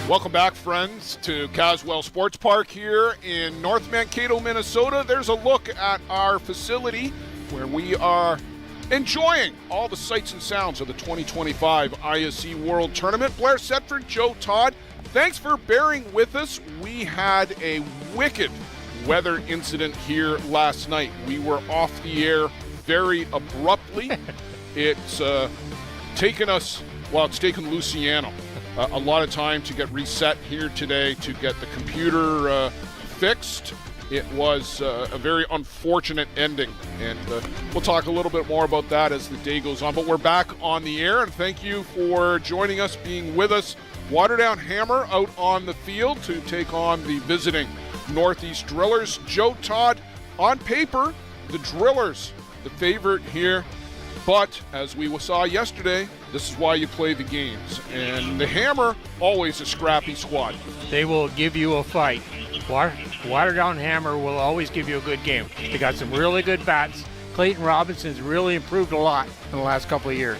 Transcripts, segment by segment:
Welcome back, friends, to Caswell Sports Park here in North Mankato, Minnesota. There's a look at our facility where we are enjoying all the sights and sounds of the 2025 ISC World Tournament. Blair Setford, Joe Todd, thanks for bearing with us. We had a wicked weather incident here last night. We were off the air very abruptly. It's taken us, well, it's taken Luciano a lot of time to get reset here today to get the computer fixed. It was a very unfortunate ending, and we'll talk a little bit more about that as the day goes on. But we're back on the air, and thank you for joining us, being with us. Waterdown Hammer out on the field to take on the visiting NorthEast Drillers. Joe Todd, on paper, the Drillers, the favorite here. But as we saw yesterday, this is why you play the games. And the Hammer, always a scrappy squad. They will give you a fight. Waterdown Hammer will always give you a good game. They got some really good bats. Clayton Robinson's really improved a lot in the last couple of years.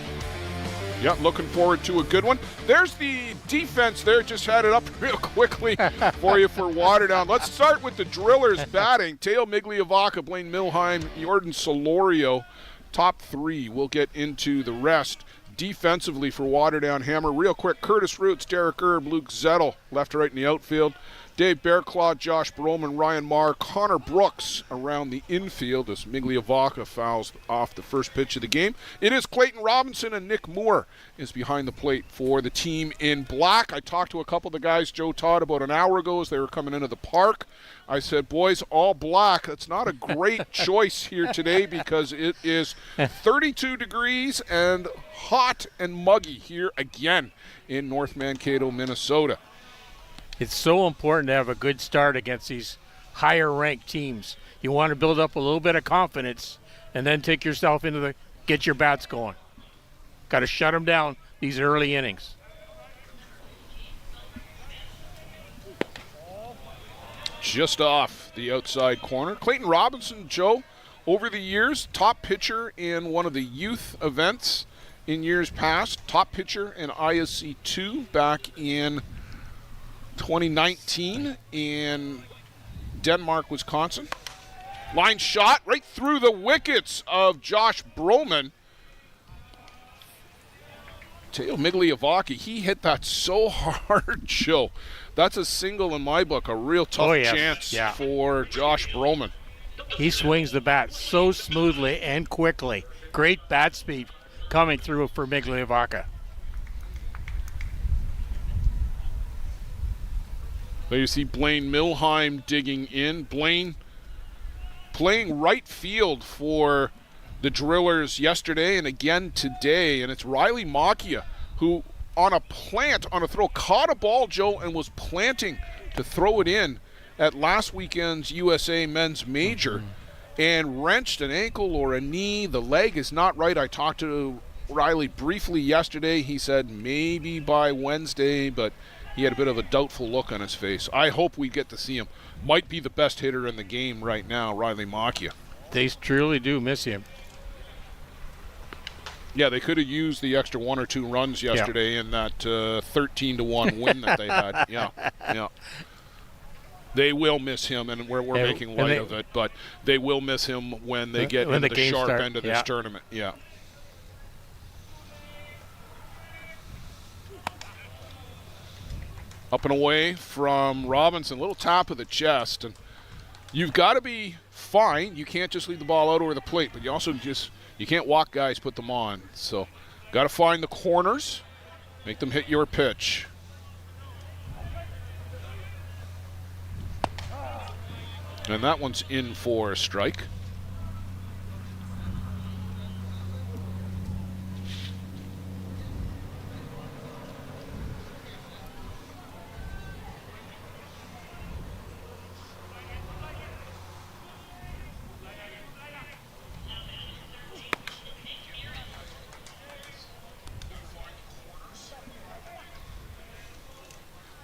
Yeah, looking forward to a good one. There's the defense there. Just had it up real quickly for you for Waterdown. Let's start with the Drillers batting. Teo Migliavaca, Blaine Milheim, Jordan Solorio. Top three. We'll get into the rest. Defensively for Waterdown Hammer, real quick, Curtis Roots, Derek Erb, Luke Zettel, left to right in the outfield. Dave Bearclaw, Josh Broman, Ryan Marr, Connor Brooks around the infield as Migliavaca fouls off the first pitch of the game. It is Clayton Robinson, and Nick Moore is behind the plate for the team in black. I talked to a couple of the guys, Joe Todd, about an hour ago as they were coming into the park. I said, boys, all black. That's not a great choice here today because it is 32 degrees and hot and muggy here again in North Mankato, Minnesota. It's so important to have a good start against these higher-ranked teams. You want to build up a little bit of confidence and then take yourself into get your bats going. Got to shut them down these early innings. Just off the outside corner. Clayton Robinson, Joe, over the years, top pitcher in one of the youth events in years past. Top pitcher in ISC 2 back in 2019 in Denmark, Wisconsin. Line shot right through the wickets of Josh Broman. Teo Migliavaca, he hit that so hard, Joe. That's a single in my book, a real tough chance for Josh Broman. He swings the bat so smoothly and quickly. Great bat speed coming through for Migliavaca. There you see Blaine Milheim digging in. Blaine playing right field for the Drillers yesterday and again today. And it's Riley Macchia who on a throw, caught a ball, Joe, and was planting to throw it in at last weekend's USA Men's Major and wrenched an ankle or a knee. The leg is not right. I talked to Riley briefly yesterday. He said maybe by Wednesday, but he had a bit of a doubtful look on his face. I hope we get to see him. Might be the best hitter in the game right now, Riley Macchia. They truly do miss him. Yeah, they could have used the extra 1 or 2 runs yesterday in that 13-1 win that they had. Yeah. They will miss him, and we're making light of it, but they will miss him when they get into the sharp end of this tournament. Yeah. Up and away from Robinson, little tap of the chest, and you've got to be fine. You can't just leave the ball out over the plate, but you also you can't walk guys, put them on. So got to find the corners, make them hit your pitch. And that one's in for a strike.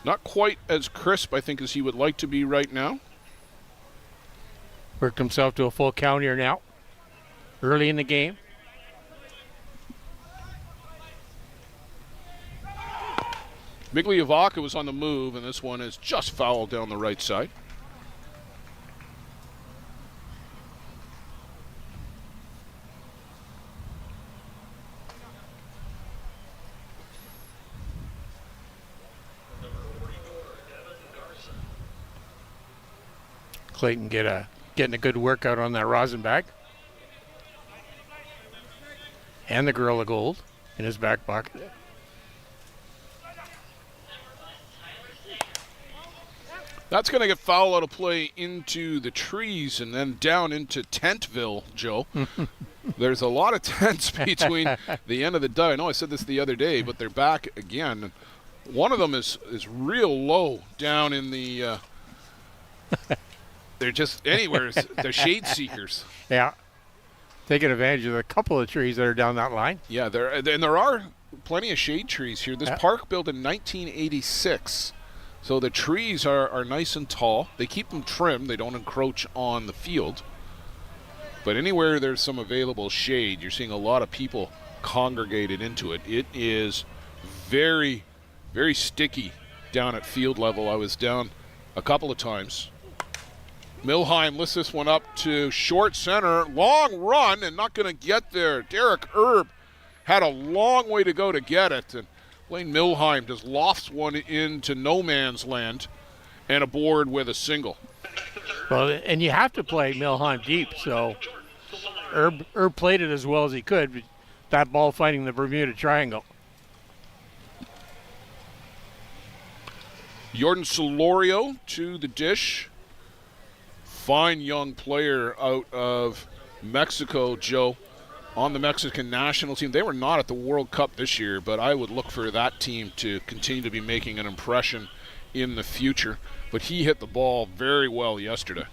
Not quite as crisp, I think, as he would like to be right now. Worked himself to a full count here now, early in the game. Migliavacca was on the move, and this one is just fouled down the right side. Clayton getting a good workout on that rosin bag. And the Gorilla Gold in his back pocket. That's going to get foul out of play into the trees and then down into Tentville, Joe. There's a lot of tents between the end of the day. I know I said this the other day, but they're back again. One of them is real low down in the they're just anywhere. They're shade seekers. Yeah. Taking advantage of a couple of trees that are down that line. Yeah, there are plenty of shade trees here. This park built in 1986. So the trees are nice and tall. They keep them trimmed. They don't encroach on the field. But anywhere there's some available shade, you're seeing a lot of people congregated into it. It is very, very sticky down at field level. I was down a couple of times. Milheim lifts this one up to short center. Long run and not going to get there. Derek Erb had a long way to go to get it. And Blaine Milheim just lofts one into no man's land and aboard with a single. Well, and you have to play Milheim deep, so Erb played it as well as he could. But that ball finding the Bermuda Triangle. Jordan Solorio to the dish. Fine young player out of Mexico, Joe, on the Mexican national team. They were not at the World Cup this year, but I would look for that team to continue to be making an impression in the future. But he hit the ball very well yesterday.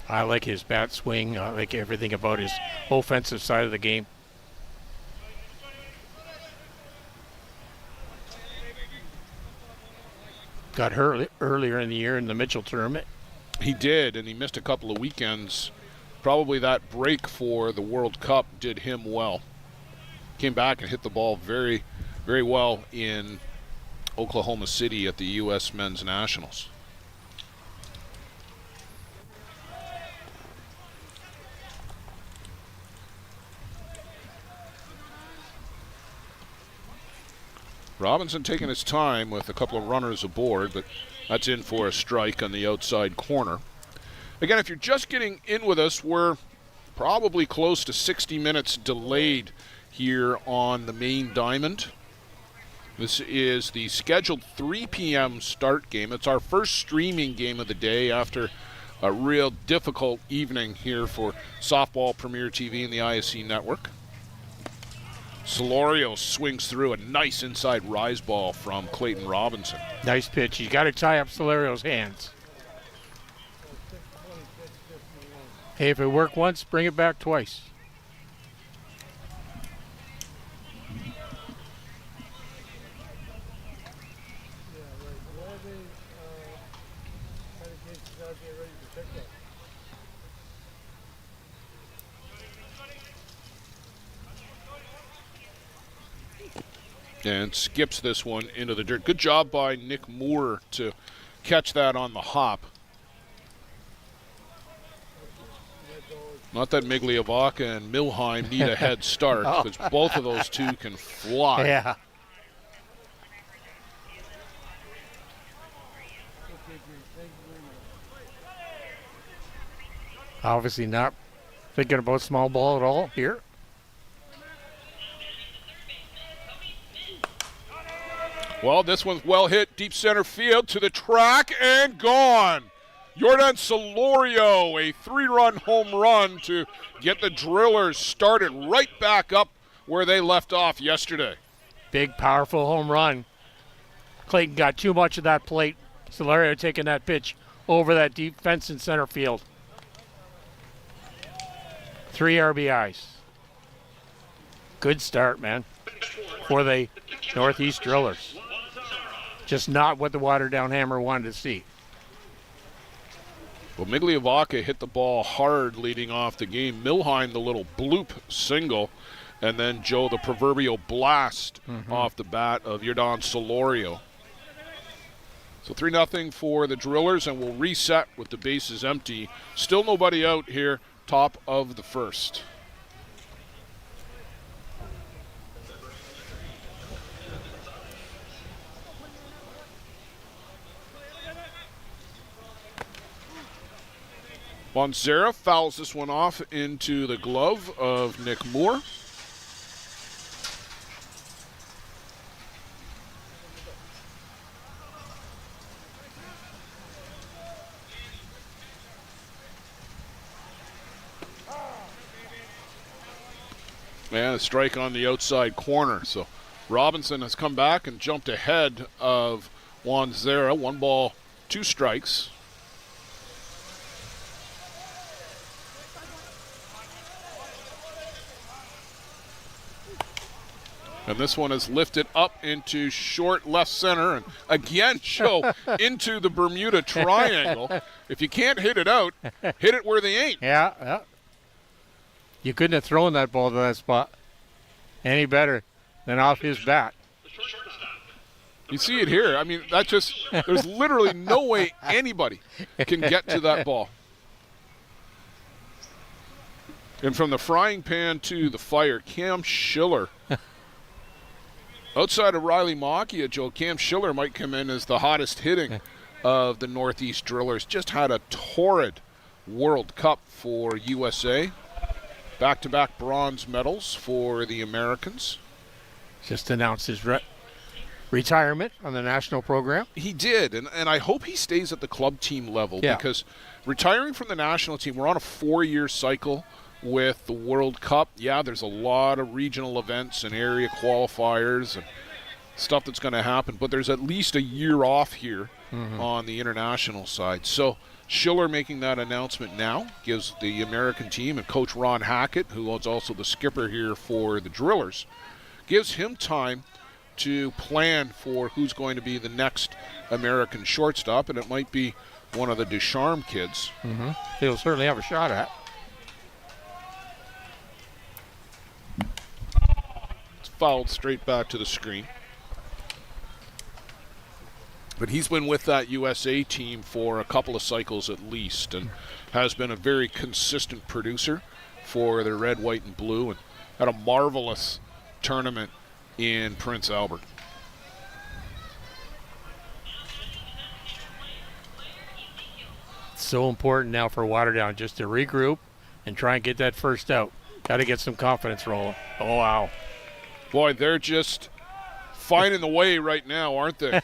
I like his bat swing. I like everything about his offensive side of the game. Got hurt earlier in the year in the Mitchell tournament. He did, and he missed a couple of weekends. Probably that break for the World Cup did him well. Came back and hit the ball very, very well in Oklahoma City at the U.S. Men's Nationals. Robinson taking his time with a couple of runners aboard, but that's in for a strike on the outside corner. Again, if you're just getting in with us, we're probably close to 60 minutes delayed here on the main diamond. This is the scheduled 3 p.m. start game. It's our first streaming game of the day after a real difficult evening here for Softball Premier TV and the ISC Network. Solorio swings through a nice inside rise ball from Clayton Robinson. Nice pitch. You got to tie up Solario's hands. Hey, if it worked once, bring it back twice. And skips this one into the dirt. Good job by Nick Moore to catch that on the hop. Not that Migliavacca and Milheim need a head start, because both of those two can fly. Yeah. Obviously not thinking about small ball at all here. Well, this one's well hit, deep center field to the track and gone. Jordan Solorio, a 3-run home run to get the Drillers started right back up where they left off yesterday. Big, powerful home run. Clayton got too much of that plate. Solorio taking that pitch over that deep fence in center field. 3 RBIs. Good start, man, for the NorthEast Drillers. Just not what the Waterdown Hammer wanted to see. Well, Migliavaca hit the ball hard leading off the game. Milheim, the little bloop single. And then, Joe, the proverbial blast off the bat of Jordan Solorio. So 3-0 for the Drillers, and we'll reset with the bases empty. Still nobody out here, top of the first. Bonzera fouls this one off into the glove of Nick Moore. And a strike on the outside corner. So Robinson has come back and jumped ahead of Bonzera. 1 ball, 2 strikes. And this one is lifted up into short left center and again show into the Bermuda Triangle. If you can't hit it out, hit it where they ain't. Yeah. You couldn't have thrown that ball to that spot any better than off his bat. You see it here. I mean, that just, there's literally no way anybody can get to that ball. And from the frying pan to the fire, Cam Schiller. Outside of Riley Macchia, Joe, Cam Schiller might come in as the hottest hitting of the NorthEast Drillers. Just had a torrid World Cup for USA. Back-to-back bronze medals for the Americans. Just announced his retirement on the national program. He did, and I hope he stays at the club team level because retiring from the national team, we're on a 4-year cycle with the World Cup. Yeah, there's a lot of regional events and area qualifiers and stuff that's going to happen, but there's at least a year off here on the international side. So Schiller making that announcement now gives the American team and Coach Ron Hackett, who is also the skipper here for the Drillers, gives him time to plan for who's going to be the next American shortstop, and it might be one of the Ducharme kids. He'll certainly have a shot at. Fouled straight back to the screen. But he's been with that USA team for a couple of cycles at least and has been a very consistent producer for the red, white, and blue and had a marvelous tournament in Prince Albert. It's so important now for Waterdown just to regroup and try and get that first out. Got to get some confidence rolling. Oh, wow. Boy, they're just finding the way right now, aren't they?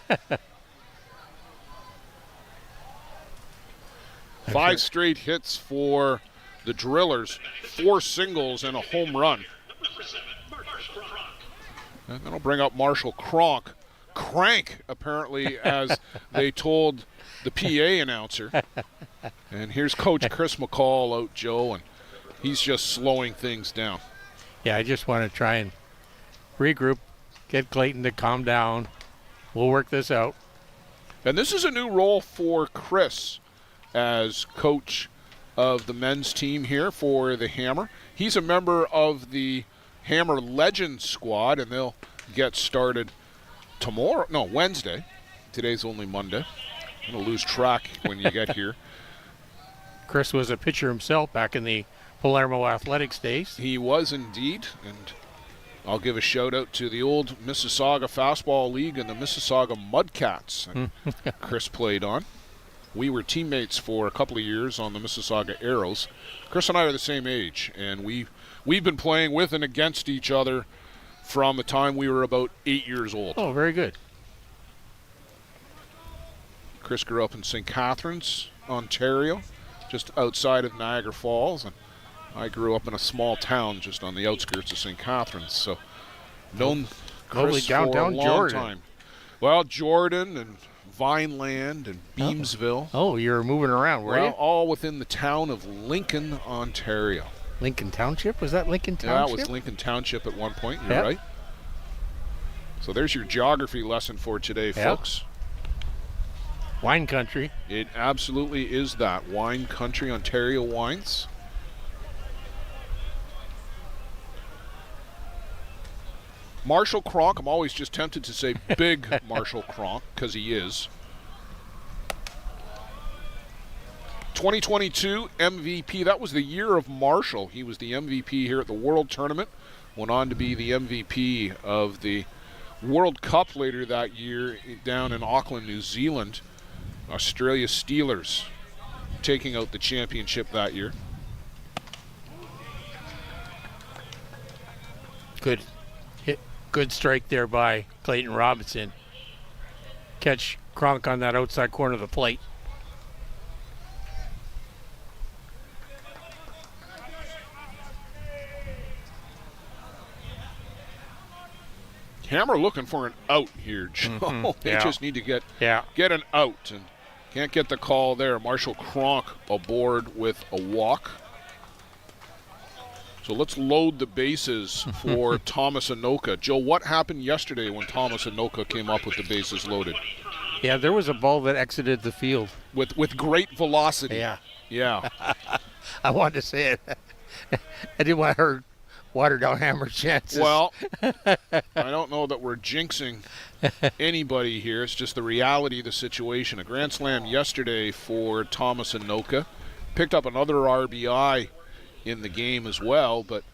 5 straight hits for the Drillers, 4 singles and a home run. And that'll bring up Marshall Crank, apparently, as they told the PA announcer. And here's Coach Chris McCall out, Joe, and he's just slowing things down. Yeah, I just want to try and regroup, get Clayton to calm down. We'll work this out. And this is a new role for Chris as coach of the men's team here for the Hammer. He's a member of the Hammer Legends squad, and they'll get started Wednesday. Today's only Monday. I'm going to lose track when you get here. Chris was a pitcher himself back in the Palermo Athletics days. He was indeed, and I'll give a shout out to the old Mississauga Fastball League and the Mississauga Mudcats that Chris played on. We were teammates for a couple of years on the Mississauga Arrows. Chris and I are the same age, and we've been playing with and against each other from the time we were about 8 years old. Oh, very good. Chris grew up in St. Catharines, Ontario, just outside of Niagara Falls, and I grew up in a small town just on the outskirts of St. Catharines. So known Chris for a long time. Well, Jordan and Vineland and Beamsville. Oh, you're moving around, were you? All within the town of Lincoln, Ontario. Lincoln Township? Was that Lincoln Township? Yeah, it was Lincoln Township at one point. You're right. So there's your geography lesson for today, folks. Wine country. It absolutely is that. Wine country, Ontario wines. Marshall Cronk, I'm always just tempted to say big Marshall Cronk, because he is. 2022 MVP, that was the year of Marshall. He was the MVP here at the World Tournament. Went on to be the MVP of the World Cup later that year down in Auckland, New Zealand. Australia Steelers taking out the championship that year. Good hit, good strike there by Clayton Robinson. Catch Cronk on that outside corner of the plate. Hammer looking for an out here, Joe. They just need to get an out, and can't get the call there. Marshall Cronk aboard with a walk. So let's load the bases for Thomas Anoka. Joe, what happened yesterday when Thomas Anoka came up with the bases loaded? Yeah, there was a ball that exited the field. With great velocity. Yeah. I wanted to say it. I didn't want to hurt Waterdown Hammer chances. Well, I don't know that we're jinxing anybody here. It's just the reality of the situation. A grand slam yesterday for Thomas Anoka. Picked up another RBI in the game as well, but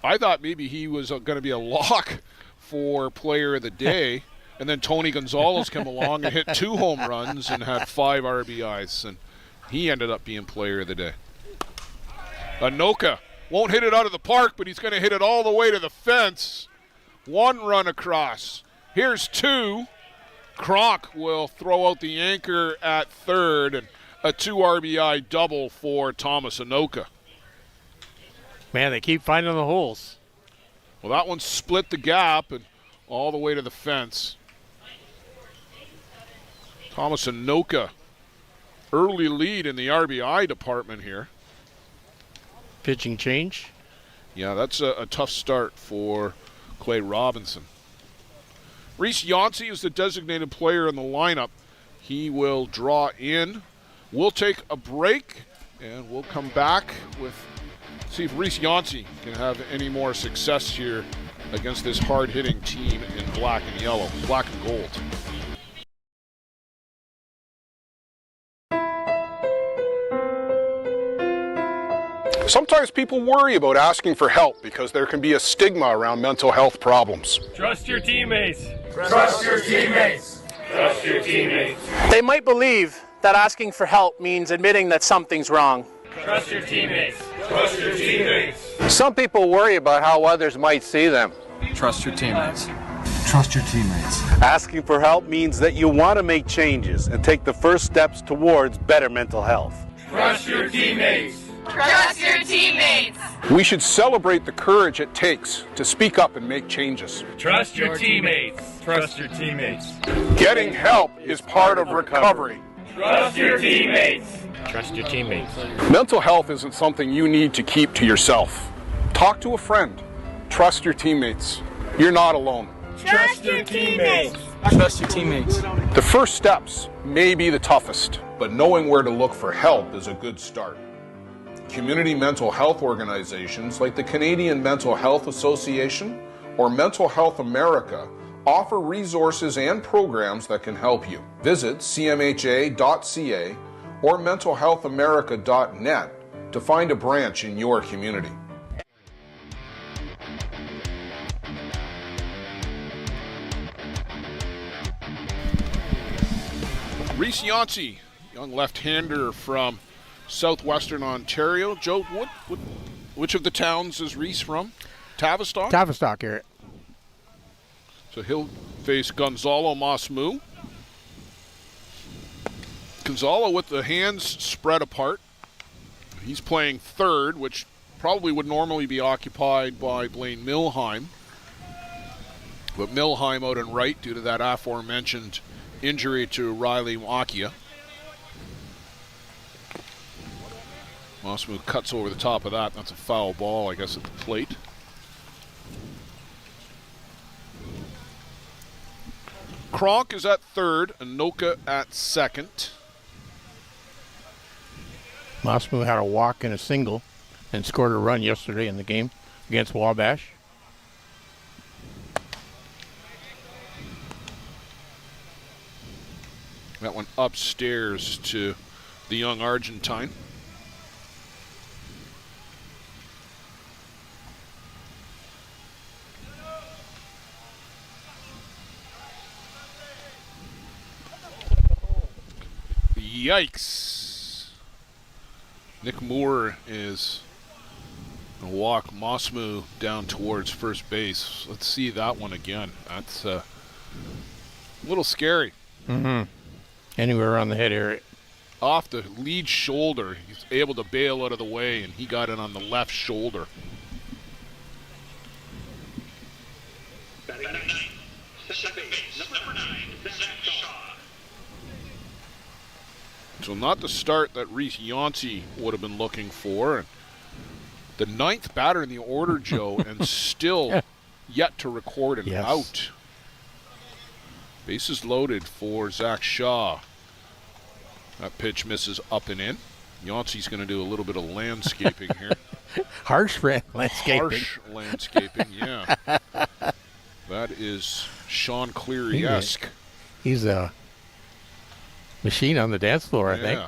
I thought maybe he was going to be a lock for player of the day. And then Tony Gonzalez came along and hit 2 home runs and had 5 RBIs, and he ended up being player of the day. Anoka won't hit it out of the park, but he's going to hit it all the way to the fence. 1 run across. Here's 2. Cronk will throw out the anchor at third, and a 2 RBI double for Thomas Anoka. Man, they keep finding the holes. Well, that one split the gap and all the way to the fence. Thomas Anoka, early lead in the RBI department here. Pitching change. Yeah, that's a tough start for Clay Robinson. Reese Yancey is the designated player in the lineup. He will draw in. We'll take a break, and we'll come back with see if Reese Yancey can have any more success here against this hard-hitting team in black and yellow, black and gold. Sometimes people worry about asking for help because there can be a stigma around mental health problems. Trust your teammates. Trust your teammates. Trust your teammates. They might believe that asking for help means admitting that something's wrong. Trust your teammates. Trust your teammates. Some people worry about how others might see them. Trust your teammates. Trust your teammates. Asking for help means that you want to make changes and take the first steps towards better mental health. Trust your teammates. Trust your teammates. We should celebrate the courage it takes to speak up and make changes. Trust your teammates. Trust your teammates. Getting help is part of recovery. Trust your teammates. Trust your teammates. Mental health isn't something you need to keep to yourself. Talk to a friend. Trust your teammates. You're not alone. Trust your teammates. Trust your teammates. The first steps may be the toughest, but knowing where to look for help is a good start. Community mental health organizations like the Canadian Mental Health Association or Mental Health America offer resources and programs that can help you. Visit cmha.ca or mentalhealthamerica.net to find a branch in your community. Reese Yancey, young left-hander from southwestern Ontario. Joe, which of the towns is Reese from? Tavistock? Tavistock area. So he'll face Gonzalo Masmu. Gonzalo with the hands spread apart. He's playing third, which probably would normally be occupied by Blaine Milheim. But Milheim out in right due to that aforementioned injury to Riley Makia. Mossmu cuts over the top of that. That's a foul ball, I guess, at the plate. Kronk is at third, Anoka at second. Mossmu had a walk and a single and scored a run yesterday in the game against Wabash. That one upstairs to the young Argentine. Yikes. Nick Moore is going to walk Mossmu down towards first base. Let's see that one again. That's a little scary. Mm-hmm. Anywhere around the head area. Off the lead shoulder. He's able to bail out of the way, and he got it on the left shoulder. So not the start that Reese Yancey would have been looking for. The ninth batter in the order, Joe, and still yet to record an out. Bases loaded for Zach Shaw. That pitch misses up and in. Yancey's going to do a little bit of landscaping here. Harsh landscaping. Harsh landscaping, yeah. That is Sean Cleary-esque. He's a machine on the dance floor, I think.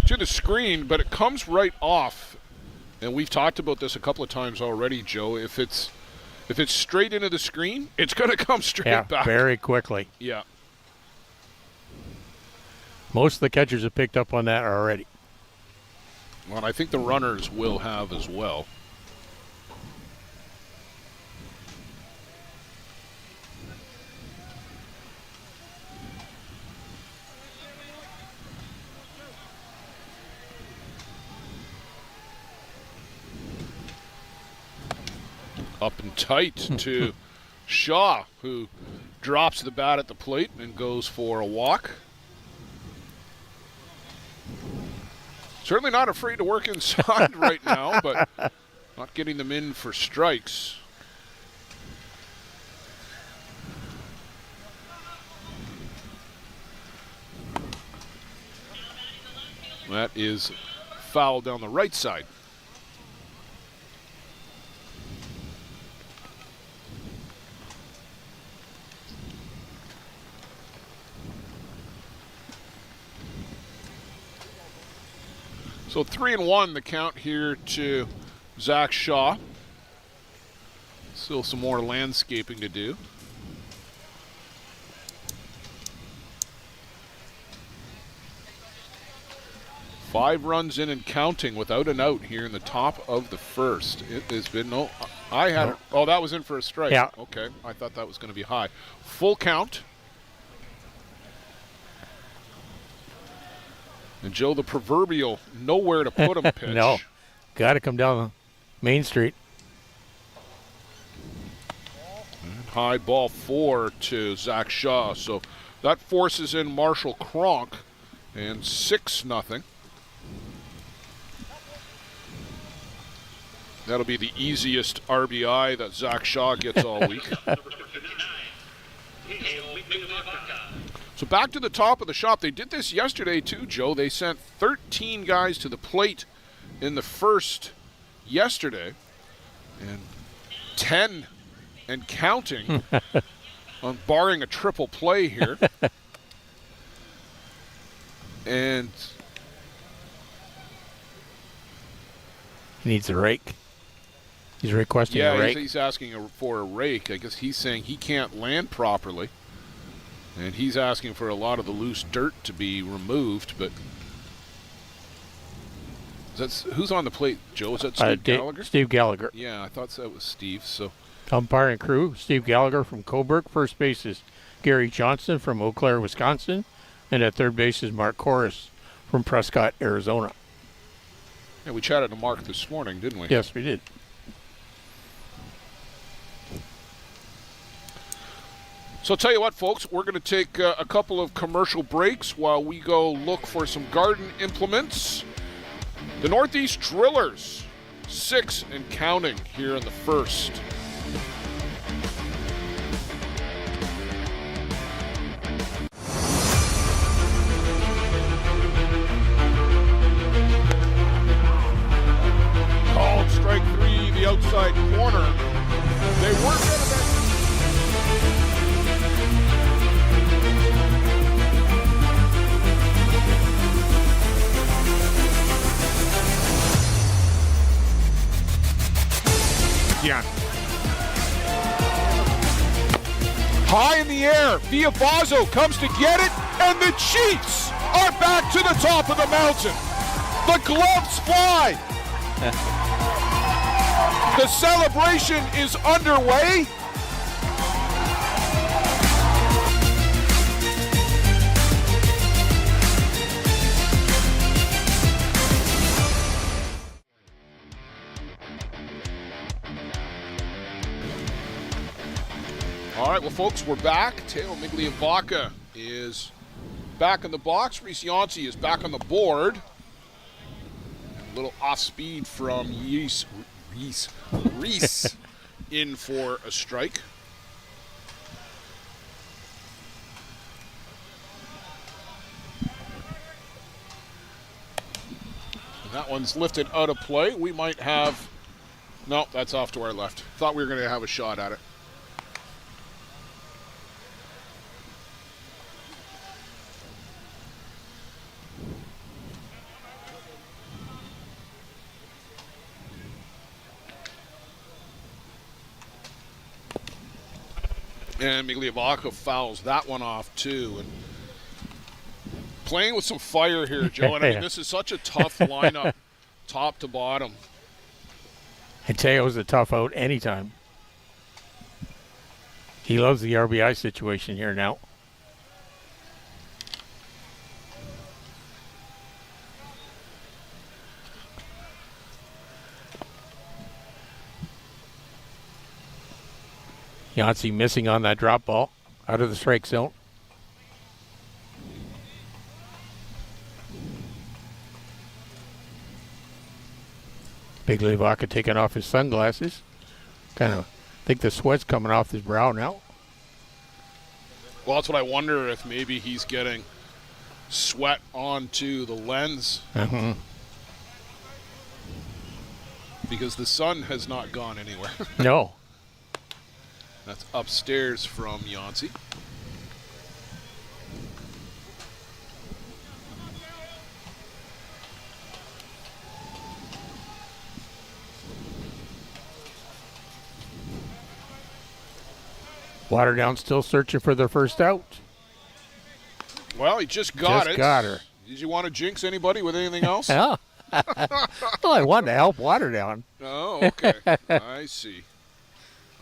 To the screen, but it comes right off. And we've talked about this a couple of times already, Joe. If it's straight into the screen, it's going to come straight back. Very quickly. Yeah. Most of the catchers have picked up on that already. Well, I think the runners will have as well. Up and tight to Shaw, who drops the bat at the plate and goes for a walk. Certainly not afraid to work inside right now, but not getting them in for strikes. That is foul down the right side. So 3-1 the count here to Zach Shaw. Still some more landscaping to do. Five runs in and counting without an out here in the top of the first. It has been oh, that was in for a strike. Yeah. Okay, I thought that was going to be high. Full count. And Joe, the proverbial nowhere to put him pitch. No, got to come down Main Street. And high ball 4 to Zach Shaw. So that forces in Marshall Kronk, and 6-0. That'll be the easiest RBI that Zach Shaw gets all week. So back to the top of the shop. They did this yesterday too, Joe. They sent 13 guys to the plate in the first yesterday, and 10 and counting on barring a triple play here. And he needs a rake. He's requesting a rake. Yeah, he's asking for a rake. I guess he's saying he can't land properly. And he's asking for a lot of the loose dirt to be removed, but Who's on the plate, Joe? Is that Steve Gallagher? Steve Gallagher. Yeah, I thought that was Steve. So, umpire and crew: Steve Gallagher from Coburg. First base is Gary Johnson from Eau Claire, Wisconsin, and at third base is Mark Corris from Prescott, Arizona. Yeah, we chatted to Mark this morning, didn't we? Yes, we did. So I'll tell you what, folks, we're going to take a couple of commercial breaks while we go look for some garden implements. The NorthEast Drillers, 6 and counting here in the first. Called strike 3, the outside corner. They were better than... Yeah. High in the air, Viavazo comes to get it, and the Chiefs are back to the top of the mountain. The gloves fly. The celebration is underway. All right, well, folks, we're back. Teo Migliavaca is back in the box. Reese Yancey is back on the board. A little off speed from Reese in for a strike. And that one's lifted out of play. We might have... No, that's off to our left. Thought we were going to have a shot at it. And Migliavaca fouls that one off, too. And playing with some fire here, Joe. And I mean, this is such a tough lineup, top to bottom. And Teo's a tough out anytime. He loves the RBI situation here now. Yancey missing on that drop ball out of the strike zone. Migliavaca taking off his sunglasses. Kind of think the sweat's coming off his brow now. Well, that's what I wonder, if maybe he's getting sweat onto the lens. Because the sun has not gone anywhere. No. That's upstairs from Yancey. Waterdown still searching for their first out. Well, he just got it. Got her. Did you want to jinx anybody with anything else? Yeah. Well, I wanted to help Waterdown. Oh, okay. I see.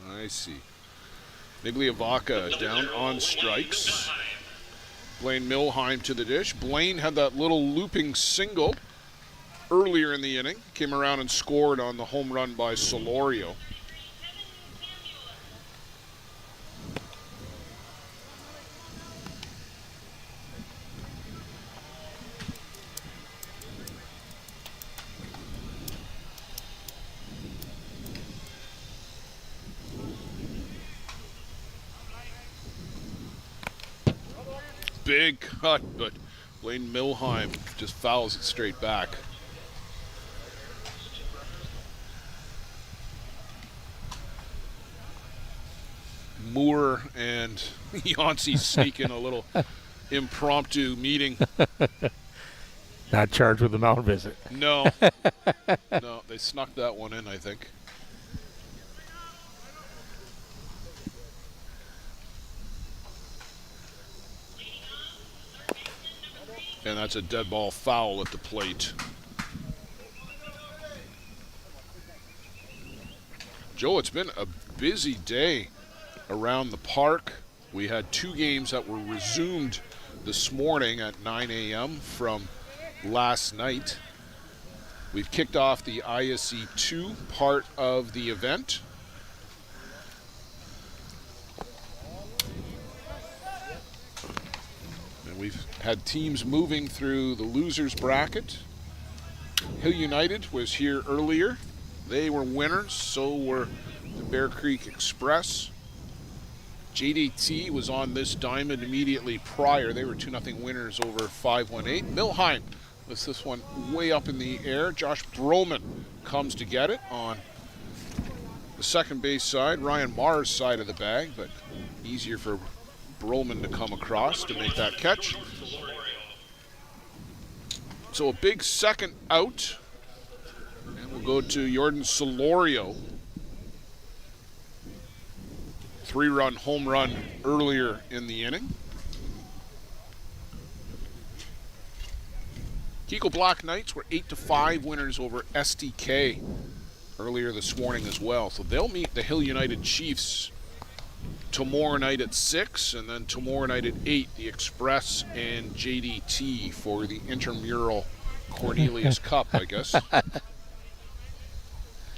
I see. Migliavaca down on strikes. Blaine Milheim to the dish. Blaine had that little looping single earlier in the inning. Came around and scored on the home run by Solorio. Big cut, but Blaine Milheim just fouls it straight back. Moore and Yancey sneak in a little impromptu meeting. Not charged with the mound visit. No. No, they snuck that one in, I think. And that's a dead ball foul at the plate. Joe, it's been a busy day around the park. We had 2 games that were resumed this morning at 9 a.m. from last night. We've kicked off the ISC 2 part of the event. And we've had teams moving through the losers bracket. Hill United was here earlier. They were winners, so were the Bear Creek Express. JDT was on this diamond immediately prior. They were 2-0 winners over 518. Milheim with this one way up in the air. Josh Broman comes to get it on the second base side. Ryan Marr's side of the bag, but easier for Broman to come across to make that catch. So a big second out. And we'll go to Jordan Solorio. 3-run home run earlier in the inning. Kiko Black Knights were 8-5 winners over STK earlier this morning as well. So they'll meet the Hill United Chiefs tomorrow night at 6, and then tomorrow night at 8, the Express and JDT for the intramural Cornelius Cup, I guess.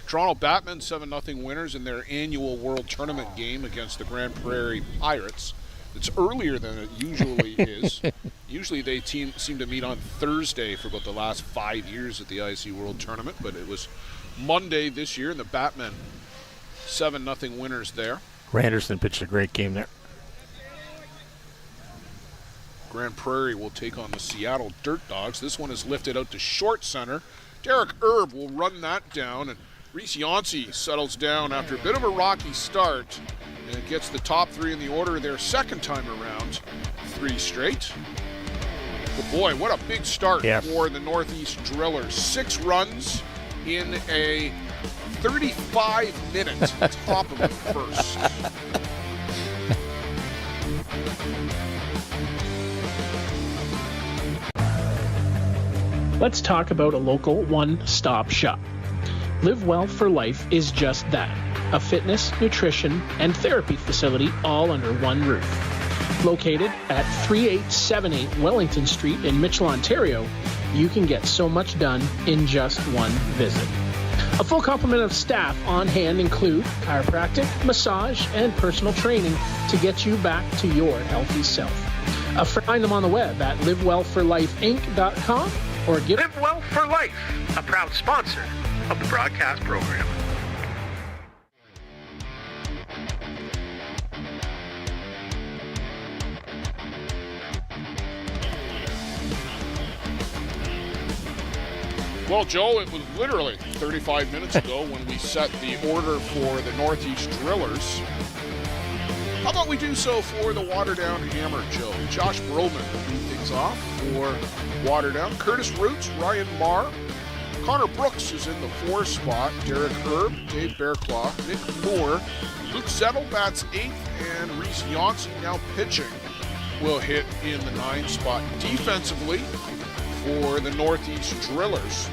Toronto Batmen 7-0 winners in their annual World Tournament game against the Grand Prairie Pirates. It's earlier than it usually is. Usually they seem to meet on Thursday for about the last 5 years at the ISC World Tournament, but it was Monday this year, and the Batmen 7-0 winners there. Randerson pitched a great game there. Grand Prairie will take on the Seattle Dirt Dogs. This one is lifted out to short center. Derek Erb will run that down, and Reese Yancey settles down after a bit of a rocky start and gets the top 3 in the order their second time around, 3 straight. But boy, what a big start for the NorthEast Drillers. 6 runs in a 35-minute top of the first. Let's talk about a local one-stop shop. Live Well for Life is just that, a fitness, nutrition, and therapy facility all under one roof. Located at 3878 Wellington Street in Mitchell, Ontario, you can get so much done in just one visit. A full complement of staff on hand include chiropractic, massage, and personal training to get you back to your healthy self. Find them on the web at livewellforlifeinc.com or give Live Well for Life, a proud sponsor of the broadcast program. Well, Joe, it was literally 35 minutes ago when we set the order for the NorthEast Drillers. How about we do so for the Waterdown Hammer, Joe? Josh Broman lead things off for Waterdown. Curtis Roots, Ryan Marr. Connor Brooks is in the 4 spot. Derek Erb, Dave Bearclaw, Nick Moore. Luke Zettel bats 8th, and Reese Yancey now pitching will hit in the 9 spot. Defensively for the NorthEast Drillers,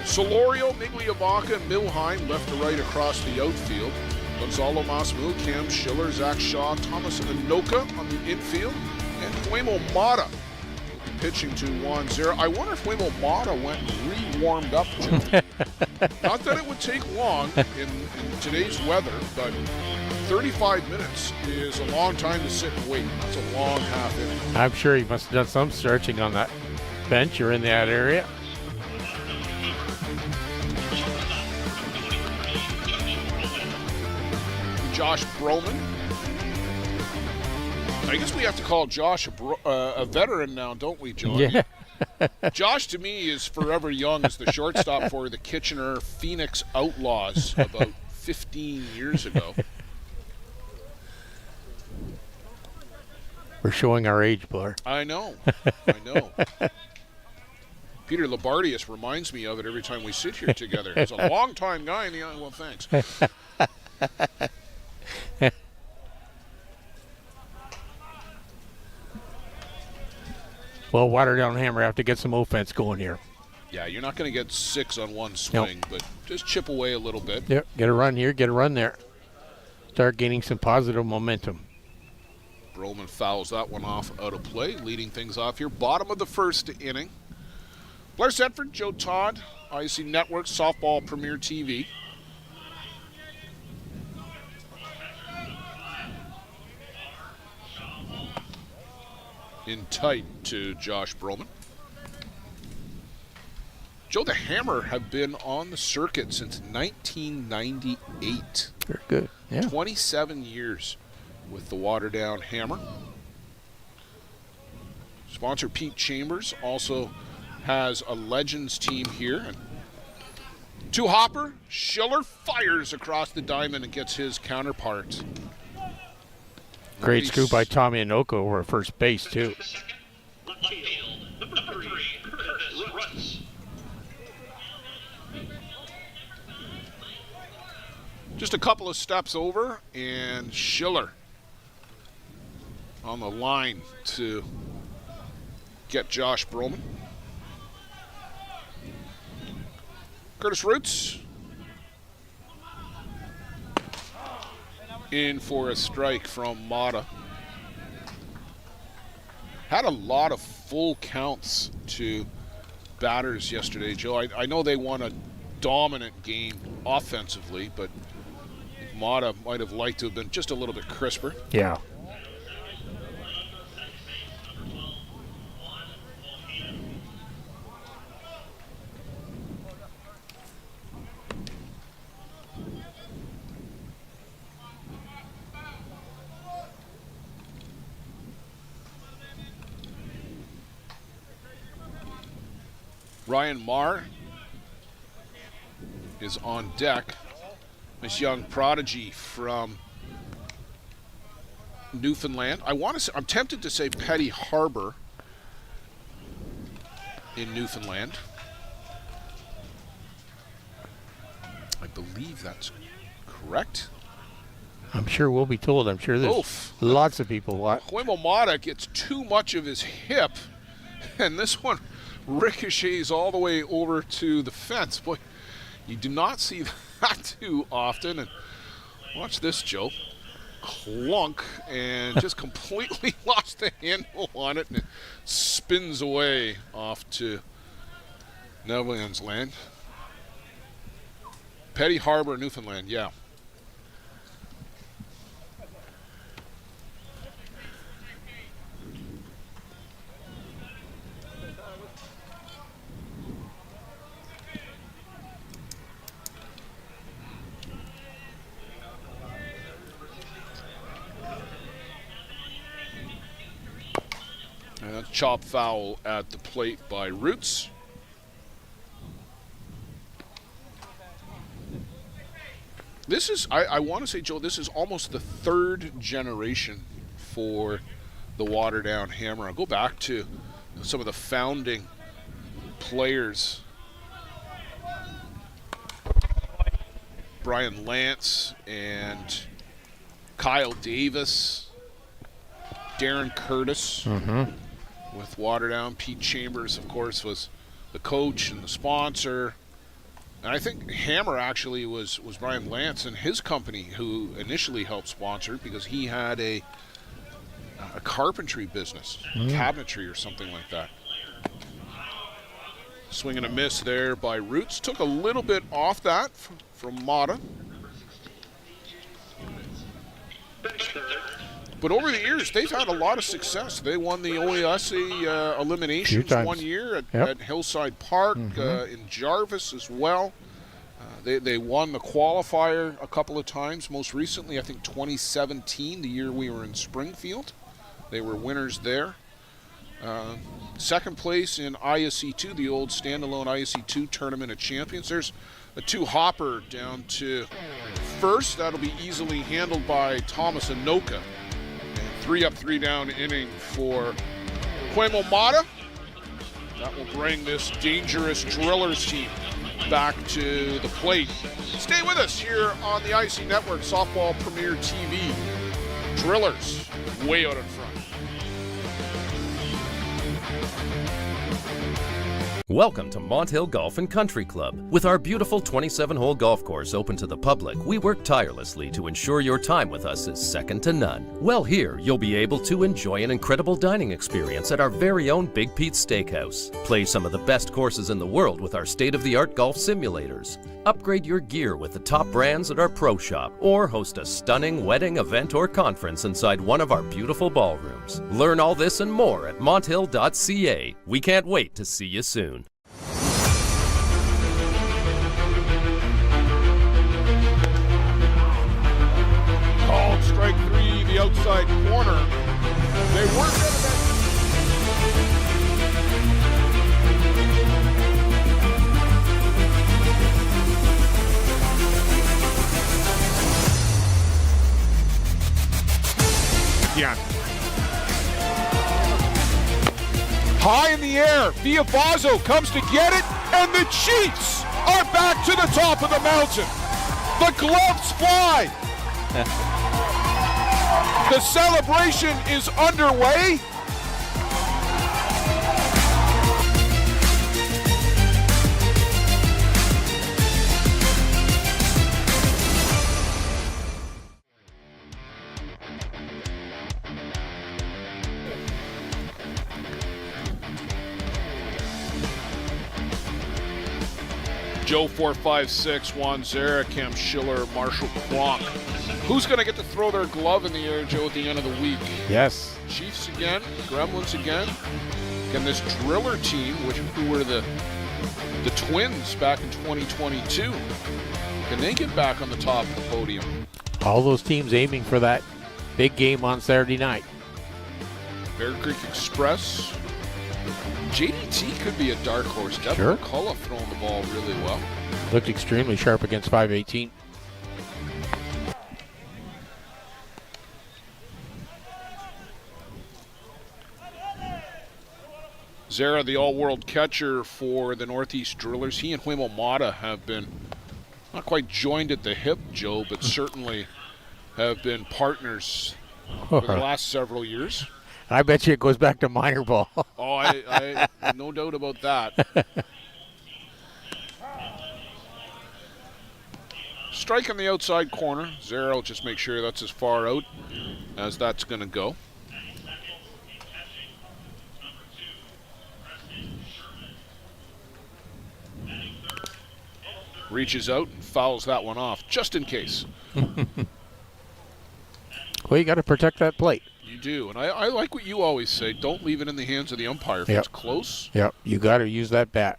Solorio, Migliavaca, Milheim left to right across the outfield. Gonzalo Masmu, Cam Schiller, Zach Shaw, Thomas Anoka on the infield, and Fuemo Mata pitching to Juan Zera. I wonder if Fuemo Mata went and re-warmed up. Not that it would take long in today's weather, but 35 minutes is a long time to sit and wait. That's a long half inning. I'm sure he must have done some searching on that bench or in that area. Josh Broman. I guess we have to call Josh a veteran now, don't we, John? Yeah. Josh, to me, is forever young as the shortstop for the Kitchener Phoenix Outlaws about 15 years ago. We're showing our age, Blair. I know. Peter Labardius reminds me of it every time we sit here together. He's a long-time guy in the well, thanks. Well, Waterdown Hammer have to get some offense going here. Yeah, you're not going to get 6 on one swing, but just chip away a little bit. Yep, get a run here, get a run there. Start gaining some positive momentum. Broman fouls that one off out of play, leading things off here. Bottom of the first inning. Blair Sedford, Joe Todd, ISC Network, Softball Premier TV. In tight to Josh Broman. Joe, the Hammer have been on the circuit since 1998. Very good. Yeah. 27 years with the Waterdown Hammer. Sponsor Pete Chambers also has a Legends team here. And two hopper, Schiller fires across the diamond and gets his counterpart. Great scoop by Tommy Anoka over at first base, too. Just a couple of steps over, and Schiller on the line to get Josh Broman. Curtis Roots in for a strike from Mata. Had a lot of full counts to batters yesterday, Joe. I know they won a dominant game offensively, but Mata might have liked to have been just a little bit crisper. Yeah. Ryan Marr is on deck. This young prodigy from Newfoundland. I'm tempted to say Petty Harbor in Newfoundland. I believe that's correct. I'm sure we'll be told. I'm sure there's lots of people watching. Huemo Mata gets too much of his hip, and this one ricochets all the way over to the fence. Boy, you do not see that too often. And watch this, Joe. Clunk, and just completely lost the handle on it, and it spins away off to no man's land. Petty Harbor, Newfoundland, yeah. And that's chop foul at the plate by Roots. This is, I want to say, Joe, this is almost the third generation for the Waterdown Hammer. I'll go back to some of the founding players. Brian Lance and Kyle Davis, Darren Curtis. With Waterdown. Pete Chambers, of course, was the coach and the sponsor. And I think Hammer actually was Brian Lance and his company who initially helped sponsor, because he had a carpentry business, cabinetry or something like that. Swing and a miss there by Roots. Took a little bit off that from Mata. But over the years, they've had a lot of success. They won the OASA eliminations one year at Hillside Park, in Jarvis as well. They won the qualifier a couple of times. Most recently, I think 2017, the year we were in Springfield. They were winners there. Second place in ISC2, the old standalone ISC2 Tournament of Champions. There's a two-hopper down to first. That'll be easily handled by Thomas Anoka. 3 up, 3 down inning for Huemo Mata. That will bring this dangerous Drillers team back to the plate. Stay with us here on the ISC Network, Softball Premier TV. Drillers way out in front. Welcome to Mont Hill Golf and Country Club. With our beautiful 27-hole golf course open to the public, we work tirelessly to ensure your time with us is second to none. Well, here you'll be able to enjoy an incredible dining experience at our very own Big Pete's Steakhouse. Play some of the best courses in the world with our state-of-the-art golf simulators. Upgrade your gear with the top brands at our pro shop, or host a stunning wedding, event, or conference inside one of our beautiful ballrooms. Learn all this and more at monthill.ca. We can't wait to see you soon. Called strike 3, the outside corner. They work out of that. Yeah. High in the air, Viavazo comes to get it, and the Chiefs are back to the top of the mountain. The gloves fly. The celebration is underway. Joe 456, Juan Zera, Cam Schiller, Marshall Kronk. Who's going to get to throw their glove in the air, Joe, at the end of the week? Yes. Chiefs again, Gremlins again. Can this Driller team, who were the Twins back in 2022, can they get back on the top of the podium? All those teams aiming for that big game on Saturday night. Bear Creek Express. JDT could be a dark horse. Devin Sure. McCullough throwing the ball really well. Looked extremely sharp against 518. Zera, the all-world catcher for the Northeast Drillers. He and Huimo Mata have been not quite joined at the hip, Joe, but certainly have been partners for the last several years. I bet you it goes back to minor ball. Oh, I no doubt about that. Strike on the outside corner. Zera will just make sure that's as far out as that's going to go. Reaches out and fouls that one off, just in case. Well, you got to protect that plate. You do, and I like what you always say. Don't leave it in the hands of the umpire if it's close. Yep, you got to use that bat.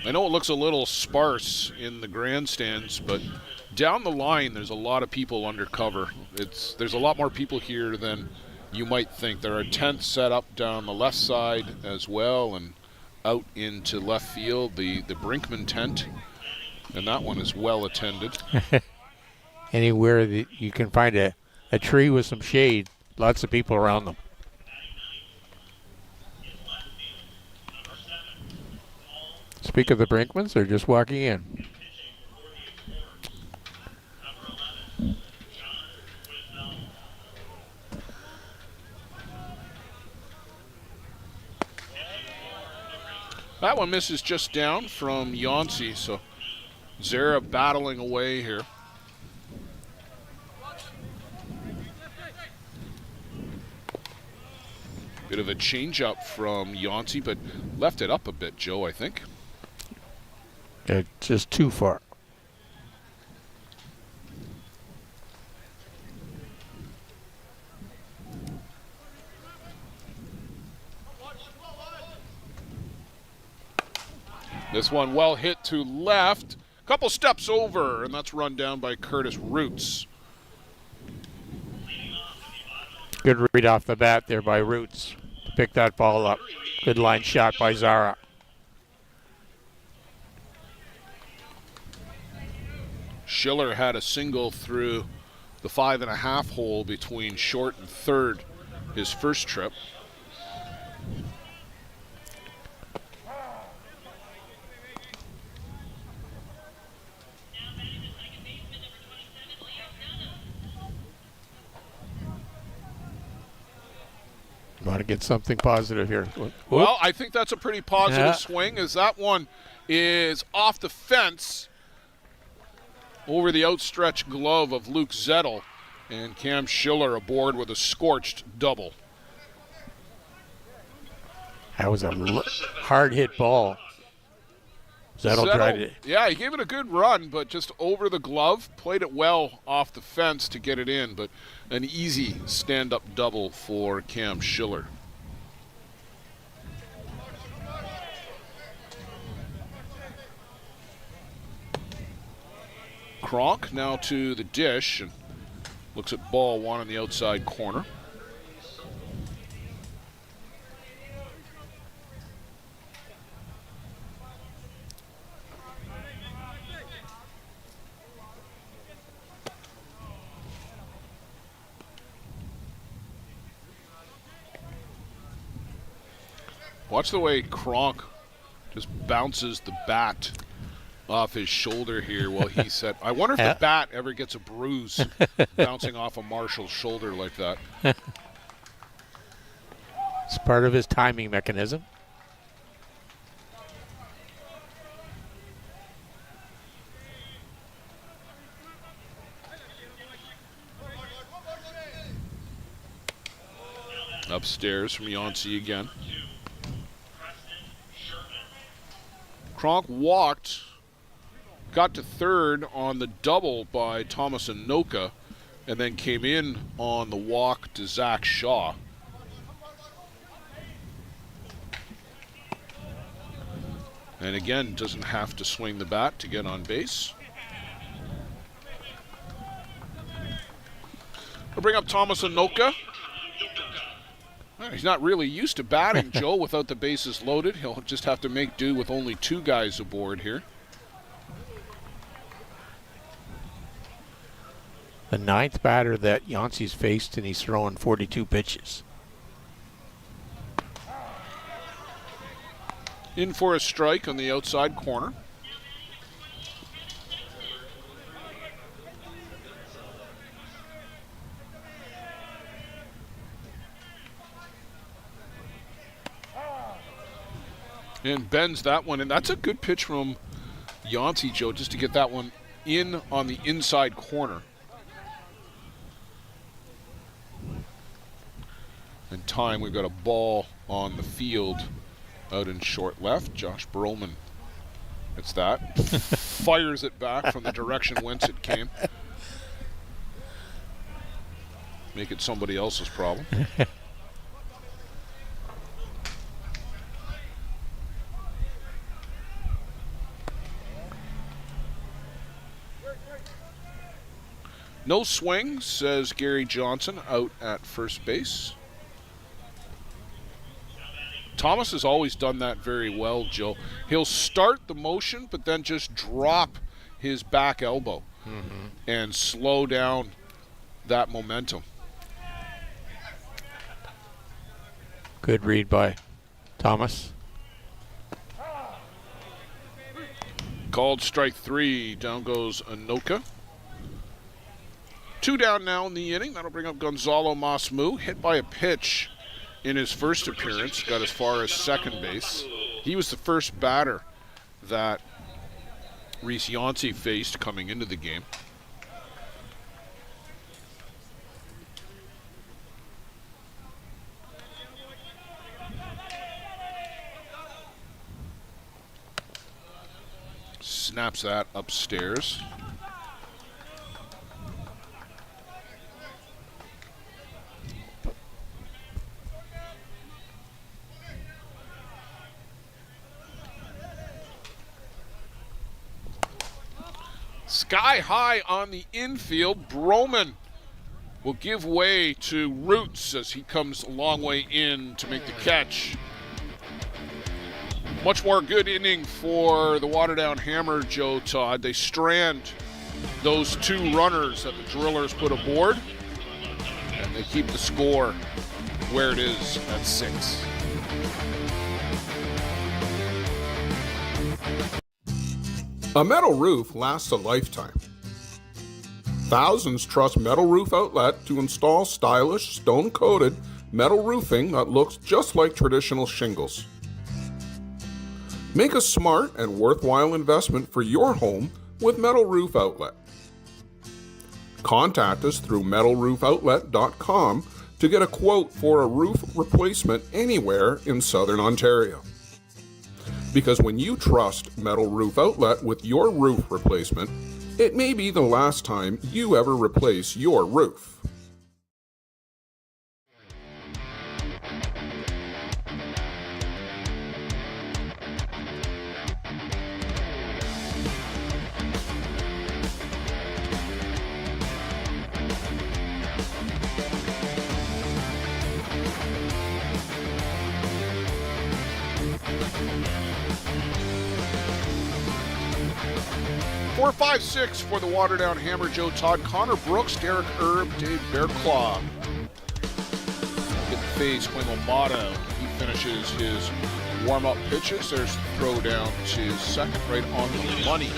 I know it looks a little sparse in the grandstands, but down the line there's a lot of people under cover. There's a lot more people here than you might think. There are tents set up down the left side as well, and out into left field, the Brinkman tent, and that one is well attended. Anywhere that you can find a tree with some shade, lots of people around them. Speak of the Brinkmans, they're just walking in. That one misses just down from Yancey, so Zera battling away here. Bit of a change-up from Yancey, but left it up a bit, Joe, I think. It's just too far. This one well hit to left. Couple steps over, and that's run down by Curtis Roots. Good read off the bat there by Roots to pick that ball up. Good line shot by Zara. Schiller had a single through the 5.5 hole between short and third his first trip. Want to get something positive here. Well, I think that's a pretty positive swing, as that one is off the fence over the outstretched glove of Luke Zettel, and Cam Schiller aboard with a scorched double. That was a hard hit ball. Zettel tried it. Yeah, he gave it a good run, but just over the glove. Played it well off the fence to get it in, but an easy stand-up double for Cam Schiller. Kronk now to the dish and looks at ball one on the outside corner. Watch the way Kronk just bounces the bat off his shoulder here while he's set. I wonder if the bat ever gets a bruise bouncing off of Marshall's shoulder like that. It's part of his timing mechanism. Upstairs from Yancey again. Kronk walked, got to third on the double by Thomas Anoka, and then came in on the walk to Zach Shaw. And again, doesn't have to swing the bat to get on base. We'll bring up Thomas Anoka. He's not really used to batting, Joe, without the bases loaded. He'll just have to make do with only two guys aboard here. The ninth batter that Yancey's faced, and he's throwing 42 pitches. In for a strike on the outside corner. And bends that one, and that's a good pitch from Yancey, Joe, just to get that one in on the inside corner. In time, we've got a ball on the field out in short left. Josh Broman, it's that. Fires it back from the direction whence it came. Make it somebody else's problem. No swing, says Gary Johnson out at first base. Thomas has always done that very well, Joe. He'll start the motion, but then just drop his back elbow and slow down that momentum. Good read by Thomas. Called strike three. Down goes Anoka. Two down now in the inning. That'll bring up Gonzalo Masmu. Hit by a pitch in his first appearance. Got as far as second base. He was the first batter that Reese Yancey faced coming into the game. Snaps that upstairs. Sky high on the infield. Broman will give way to Roots as he comes a long way in to make the catch. Much more good inning for the Waterdown Hammer, Joe Todd. They strand those two runners that the Drillers put aboard, and they keep the score where it is at 6. A metal roof lasts a lifetime. Thousands trust Metal Roof Outlet to install stylish, stone-coated metal roofing that looks just like traditional shingles. Make a smart and worthwhile investment for your home with Metal Roof Outlet. Contact us through metalroofoutlet.com to get a quote for a roof replacement anywhere in Southern Ontario. Because when you trust Metal Roof Outlet with your roof replacement, it may be the last time you ever replace your roof. Four, 5, 6 for the Waterdown Hammer. Joe Todd, Connor Brooks, Derek Erb, Dave Bearclaw. Get the face, Quinn Lomata. He finishes his warm-up pitches. There's the throw down to second, right on the money.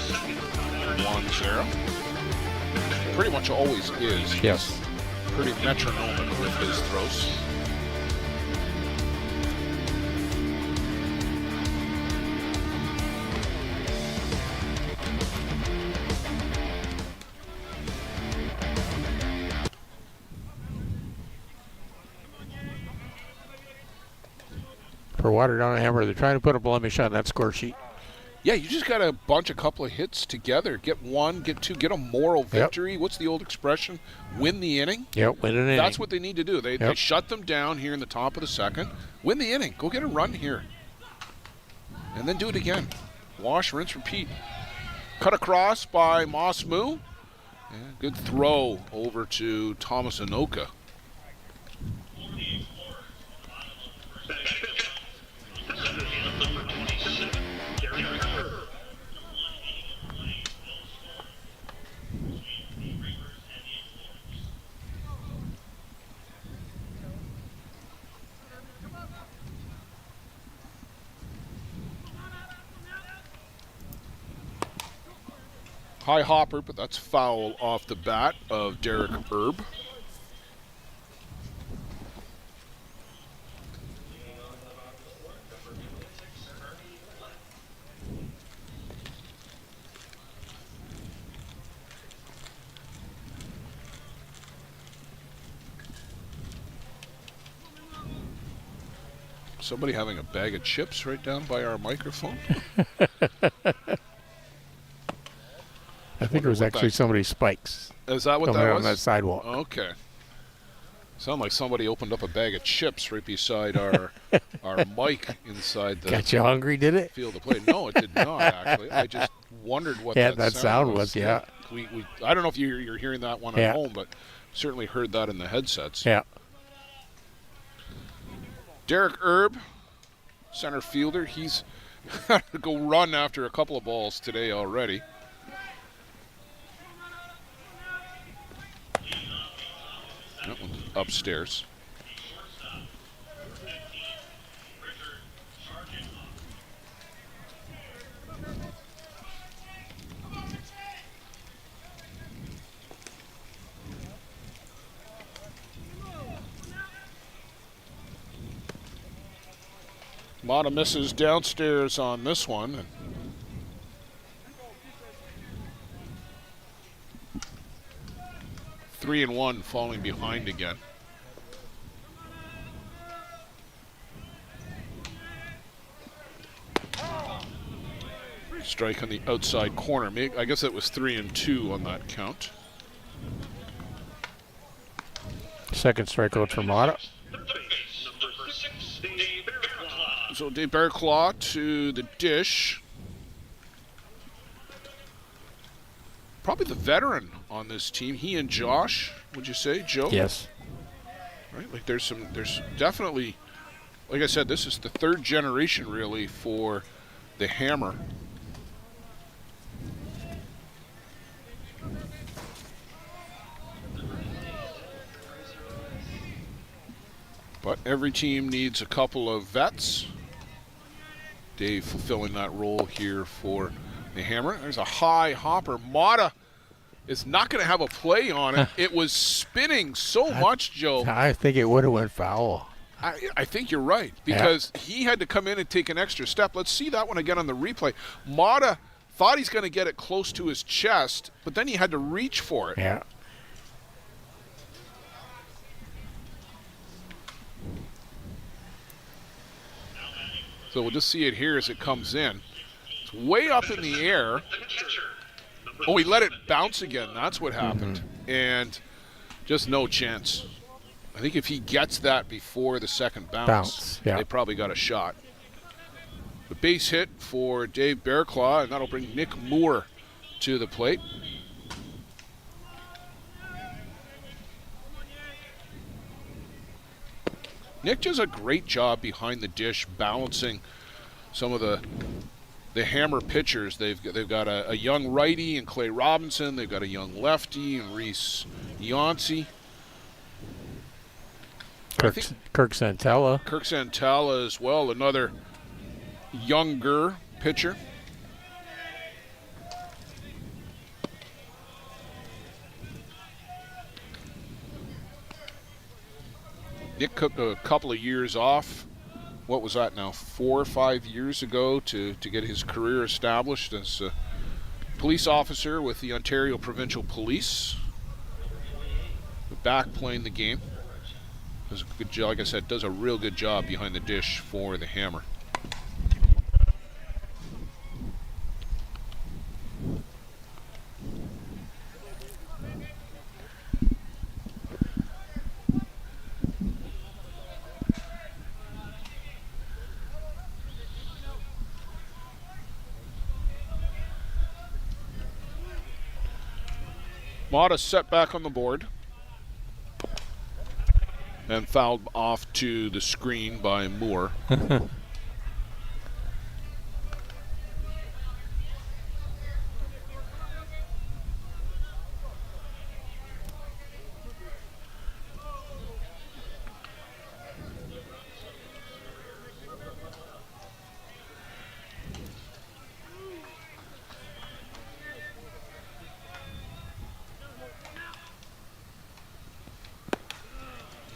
1-0. Pretty much always is. Yes. Pretty metronomic with his throws. For Waterdown and Hammer, they're trying to put a blemish on that score sheet. Yeah, you just got to bunch a couple of hits together. Get one, get two, get a moral victory. What's the old expression? Win the inning. Yep, win an inning. That's what they need to do. They shut them down here in the top of the second. Win the inning. Go get a run here. And then do it again. Wash, rinse, repeat. Cut across by Moss Moo. Yeah, good throw over to Thomas Anoka. High hopper, but that's foul off the bat of Derek Erb. Somebody having a bag of chips right down by our microphone. I think it was actually somebody's spikes. Is that what that was? On that sidewalk. Okay. Sound like somebody opened up a bag of chips right beside our mic inside the. Got you hungry, did it? Field of play. No, it did not actually. I just wondered what that sound was. Yeah. I don't know if you're hearing that one at home, but certainly heard that in the headsets. Yeah. Derek Erb, center fielder. He's had to go run after a couple of balls today already. That one's upstairs. Mata misses downstairs on this one. 3-1, falling behind again. Strike on the outside corner. I guess it was 3-2 on that count. Second strikeout for Mata. So Dave Bearclaw to the dish. Probably the veteran on this team. He and Josh, would you say, Joe? Yes. Right? Like there's definitely, like I said, this is the third generation really for the Hammer. But every team needs a couple of vets. Dave fulfilling that role here for the Hammer. There's a high hopper. Mata is not going to have a play on it. It was spinning so much, Joe. I think it would have went foul. I think you're right, because he had to come in and take an extra step. Let's see that one again on the replay. Mata thought he's going to get it close to his chest, but then he had to reach for it. Yeah. So we'll just see it here as it comes in. It's way up in the air. Oh, he let it bounce again. That's what happened. And just no chance. I think if he gets that before the second bounce, they probably got a shot. The base hit for Dave Bearclaw, and that'll bring Nick Moore to the plate. Nick does a great job behind the dish, balancing some of the Hammer pitchers. They've got a young righty in Clay Robinson. They've got a young lefty in Reese Yancey. Kirk Santella. Kirk Santella as well, another younger pitcher. Nick took a couple of years off. What was that now, 4 or 5 years ago to get his career established as a police officer with the Ontario Provincial Police. Back playing the game. Does a good job, like I said, does a real good job behind the dish for the Hammer. Mata set back on the board. And fouled off to the screen by Moore.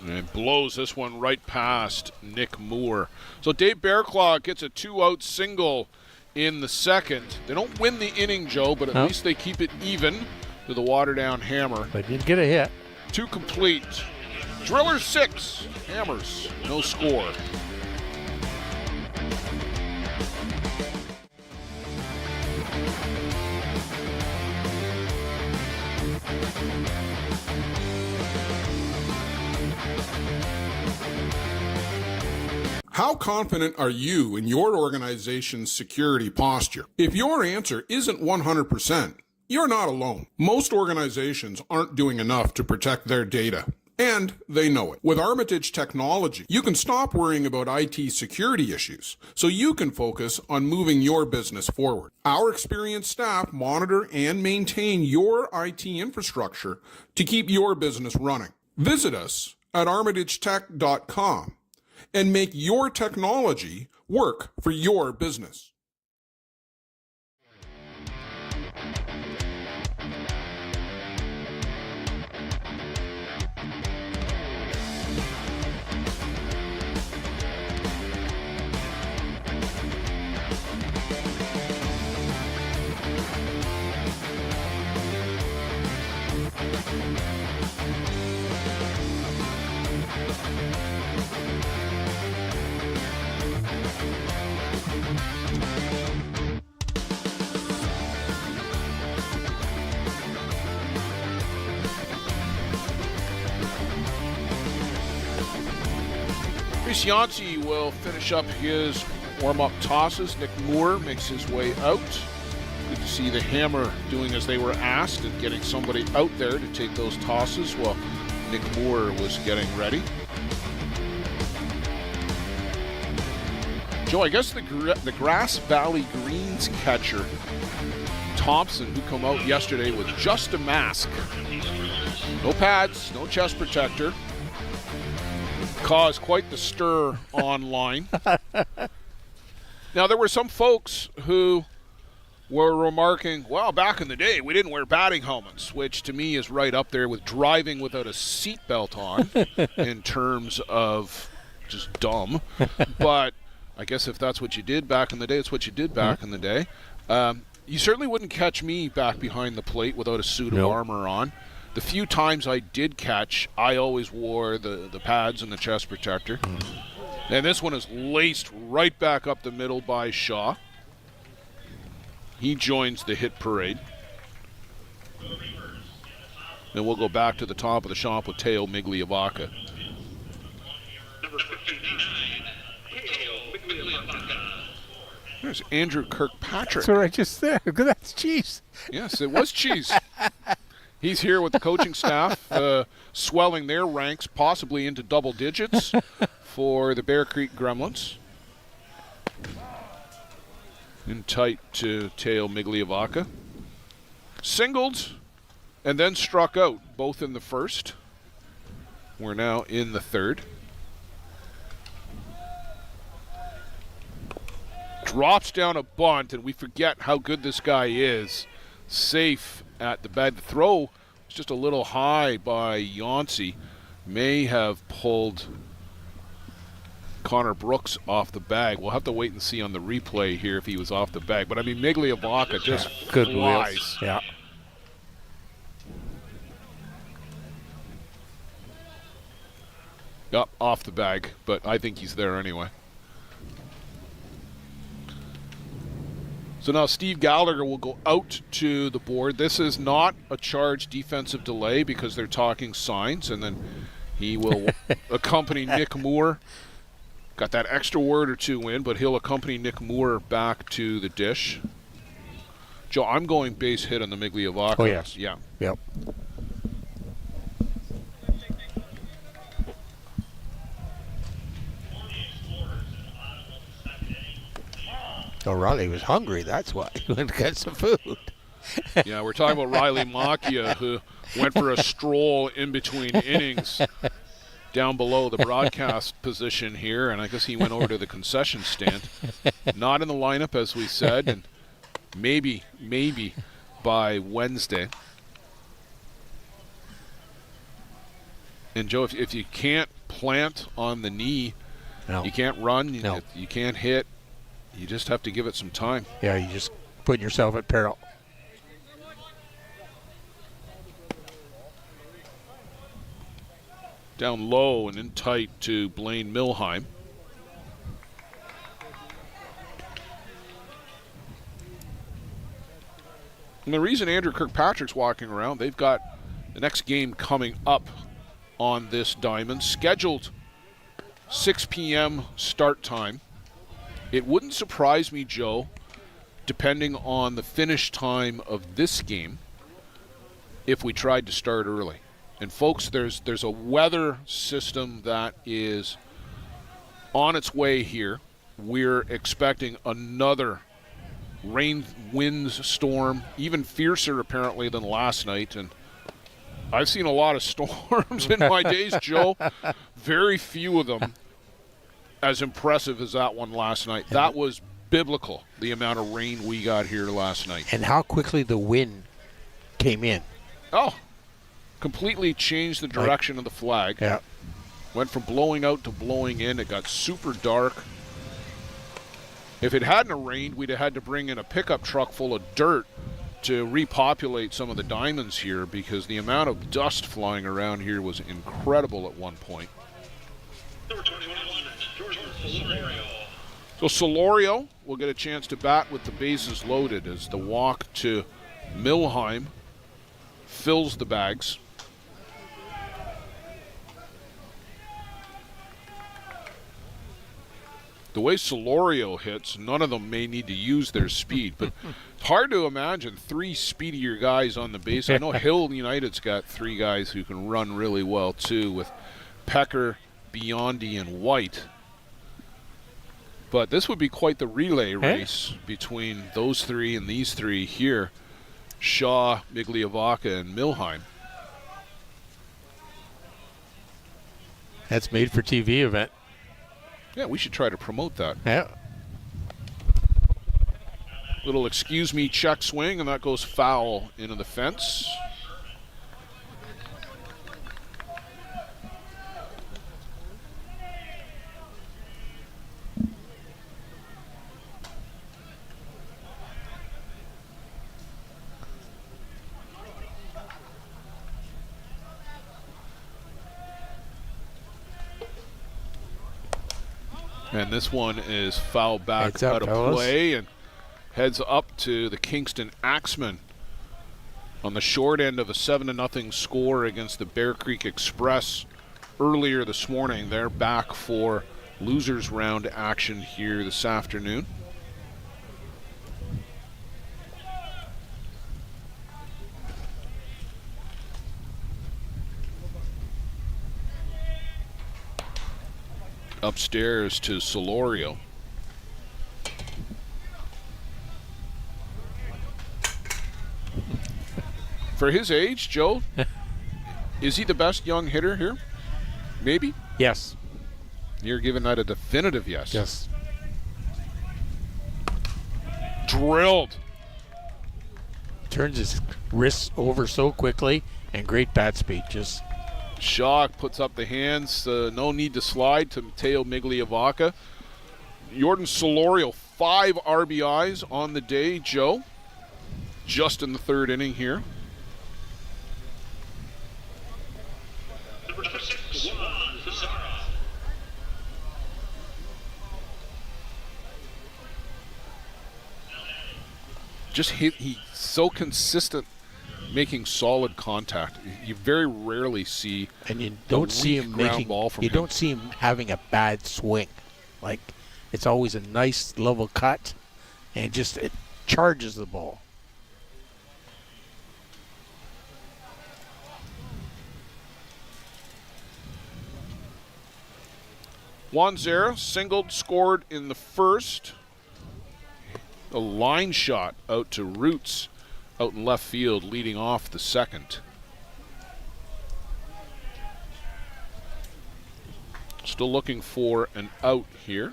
And blows this one right past Nick Moore. So Dave Bearclaw gets a 2-out single in the second. They don't win the inning, Joe, but at least they keep it even to the Waterdown Hammer. They did get a hit. 2 complete. Drillers 6, Hammers no score. How confident are you in your organization's security posture? If your answer isn't 100%, you're not alone. Most organizations aren't doing enough to protect their data, and they know it. With Armitage technology, you can stop worrying about IT security issues so you can focus on moving your business forward. Our experienced staff monitor and maintain your IT infrastructure to keep your business running. Visit us at armitagetech.com and make your technology work for your business. Reese Yancey will finish up his warm-up tosses. Nick Moore makes his way out. Good to see the Hammer doing as they were asked and getting somebody out there to take those tosses while Nick Moore was getting ready. Joe, I guess the Grass Valley Greens catcher, Thompson, who come out yesterday with just a mask. No pads, no chest protector. Caused quite the stir online. Now, there were some folks who were remarking, well, back in the day, we didn't wear batting helmets, which to me is right up there with driving without a seatbelt on in terms of just dumb. But I guess if that's what you did back in the day, it's what you did back in the day. You certainly wouldn't catch me back behind the plate without a suit of armor on. The few times I did catch, I always wore the pads and the chest protector. And this one is laced right back up the middle by Shaw. He joins the hit parade. Then we'll go back to the top of the shop with Teo Migliavaca. There's Andrew Kirkpatrick. That's what I just said. That's cheese. Yes, it was cheese. He's here with the coaching staff, swelling their ranks possibly into double digits for the Bear Creek Gremlins. In tight to Teo Migliavaca. Singled and then struck out, both in the first. We're now in the third. Drops down a bunt, and we forget how good this guy is. Safe at the bag. The throw was just a little high by Yancey. May have pulled Connor Brooks off the bag. We'll have to wait and see on the replay here if he was off the bag. But, I mean, Migliavaca just good flies. wheels. Yeah. Up off the bag, but I think he's there anyway. So now Steve Gallagher will go out to the board. This is not a charged defensive delay because they're talking signs, and then he will accompany Nick Moore. Got that extra word or two in, but he'll accompany Nick Moore back to the dish. Joe, I'm going base hit on the Migliavaca. Oh, yes. Yeah. Yep. Oh, Riley was hungry. That's why he went to get some food. Yeah, we're talking about Riley Macchia, who went for a stroll in between innings down below the broadcast position here, and I guess he went over to the concession stand. Not in the lineup, as we said, and maybe by Wednesday. And, Joe, if you can't plant on the knee, you can't run, you can't hit, you just have to give it some time. Yeah, you just put yourself at peril. Down low and in tight to Blaine Milheim. And the reason Andrew Kirkpatrick's walking around, they've got the next game coming up on this diamond, scheduled 6 p.m. start time. It wouldn't surprise me, Joe, depending on the finish time of this game, if we tried to start early. And folks, there's a weather system that is on its way here. We're expecting another rain, winds, storm, even fiercer apparently than last night. And I've seen a lot of storms in my days, Joe. Very few of them as impressive as that one last night. That was biblical, the amount of rain we got here last night. And how quickly the wind came in. Oh, completely changed the direction of the flag. Yeah. Went from blowing out to blowing in. It got super dark. If it hadn't rained, we'd have had to bring in a pickup truck full of dirt to repopulate some of the diamonds here, because the amount of dust flying around here was incredible at one point. So Solorio will get a chance to bat with the bases loaded as the walk to Milheim fills the bags. The way Solorio hits, none of them may need to use their speed, but it's hard to imagine three speedier guys on the base. I know Hill United's got three guys who can run really well too, with Pecker, Biondi, and White. But this would be quite the relay race between those three and these three here, Shaw, Migliavaca, and Milheim. That's made for TV event. Yeah, we should try to promote that. Yeah. Little excuse me check swing, and that goes foul into the fence. And this one is fouled back Heads up, out of fellas. play and heads up to the Kingston Axemen on the short end of a 7-0 score against the Bear Creek Express earlier this morning. They're back for losers round action here this afternoon. Upstairs to Solorio. For his age, Joe, is he the best young hitter here? Maybe? Yes. You're giving that a definitive yes. Yes. Drilled. Turns his wrists over so quickly, and great bat speed. Just Shock puts up the hands. No need to slide to Mateo Migliavaca. Jordan Solorio, 5 RBIs on the day, Joe. Just in the 3rd inning here. He's so consistent making solid contact. You very rarely see, and you don't see him making ball from you him. don't see him having a bad swing. Like, it's always a nice level cut, and just it charges the ball. Wanzera singled, scored in the 1st. A line shot out to Roots out in left field, leading off the 2nd. Still looking for an out here.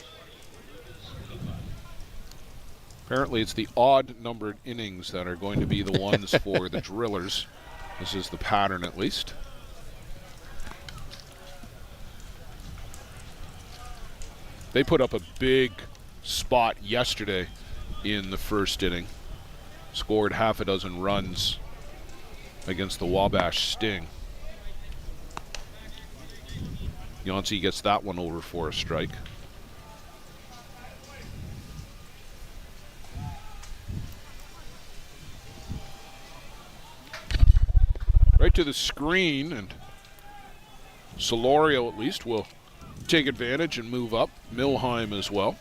Apparently it's the odd-numbered innings that are going to be the ones for the Drillers. This is the pattern, at least. They put up a big spot yesterday in the 1st inning. Scored half a dozen runs against the Wabash Sting. Yancey gets that one over for a strike. Right to the screen, and Solorio at least will take advantage and move up. Milheim as well.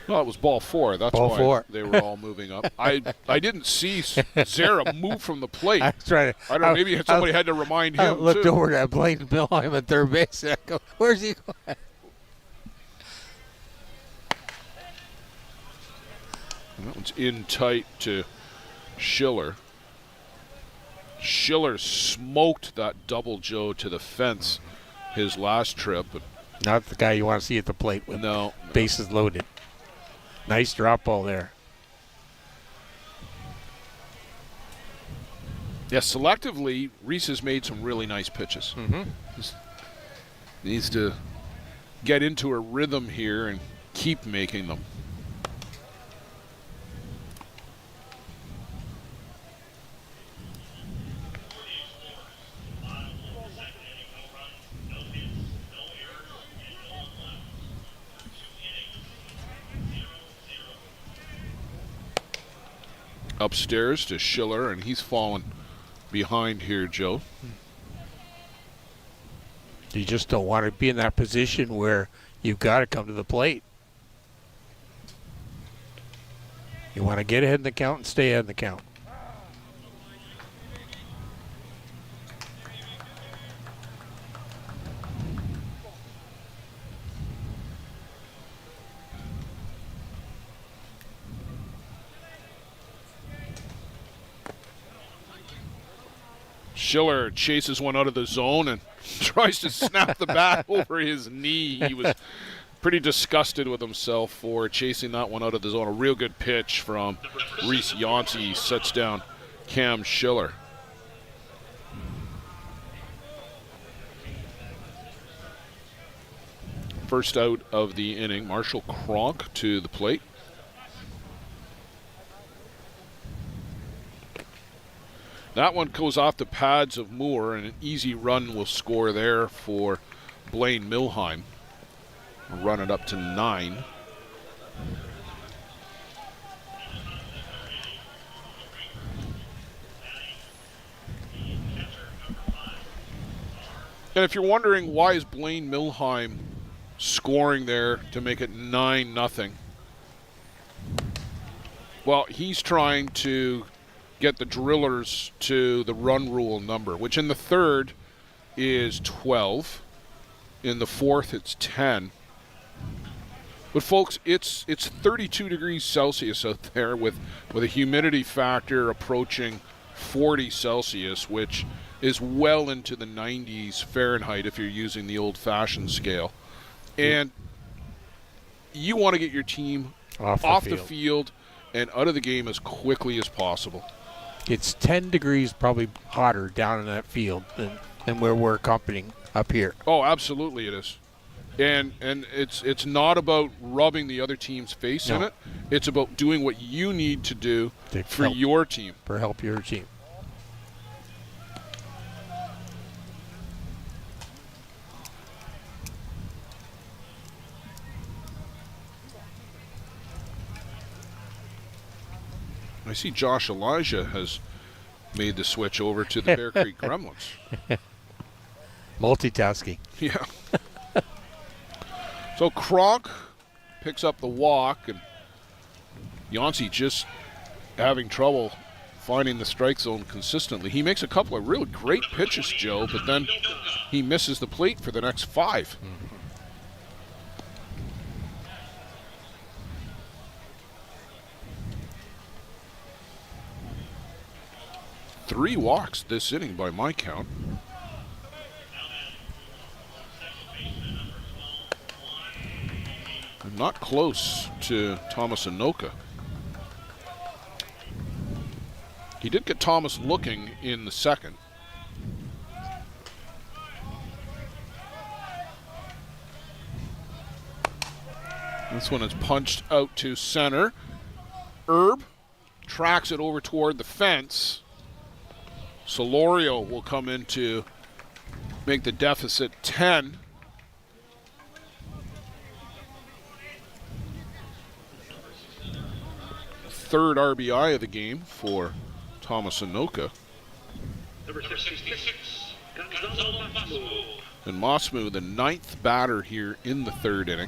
Well, it was ball 4. That's ball why 4. They were all moving up. I didn't see Zara move from the plate. I was trying to, I don't know. Maybe somebody had to remind him. I looked too. over at Blaine Milheim at third base, and I go, "Where's he going?" And that one's in tight to Schiller. Schiller smoked that double Joe to the fence his last trip. But not the guy you want to see at the plate with bases loaded. Nice drop ball there. Yeah, selectively, Reese has made some really nice pitches. Needs to get into a rhythm here and keep making them. Upstairs to Schiller, and he's fallen behind here, Joe. You just don't want to be in that position where you've got to come to the plate. You want to get ahead in the count and stay ahead in the count. Schiller chases one out of the zone and tries to snap the bat over his knee. He was pretty disgusted with himself for chasing that one out of the zone. A real good pitch from Reese Yancey. Sets down Cam Schiller. First out of the inning, Marshall Cronk to the plate. That one goes off the pads of Moore, and an easy run will score there for Blaine Milheim. Run it up to 9. And if you're wondering why is Blaine Milheim scoring there to make it 9-0, well, he's trying to get the Drillers to the run rule number, which in the third is 12. In the fourth, it's 10. But folks, it's 32 degrees Celsius out there with a humidity factor approaching 40 Celsius, which is well into the 90s Fahrenheit if you're using the old-fashioned scale. And you want to get your team off the field and out of the game as quickly as possible. It's 10 degrees probably hotter down in that field than where we're accompanying up here. Oh, absolutely it is. And it's not about rubbing the other team's face in it. It's about doing what you need to do for your team. For help your team. I see Josh Elijah has made the switch over to the Bear Creek Gremlins. Multitasking. Yeah. So Kronk picks up the walk, and Yancey just having trouble finding the strike zone consistently. He makes a couple of really great pitches, Joe, but then he misses the plate for the next 5. Mm-hmm. Three walks this inning by my count. I'm not close to Thomas Anoka. He did get Thomas looking in the second. This one is punched out to center. Herb tracks it over toward the fence. Solorio will come in to make the deficit 10. Third RBI of the game for Thomas Anoka. Number 66, Masmu. And Masmu, the 9th batter here in the third inning.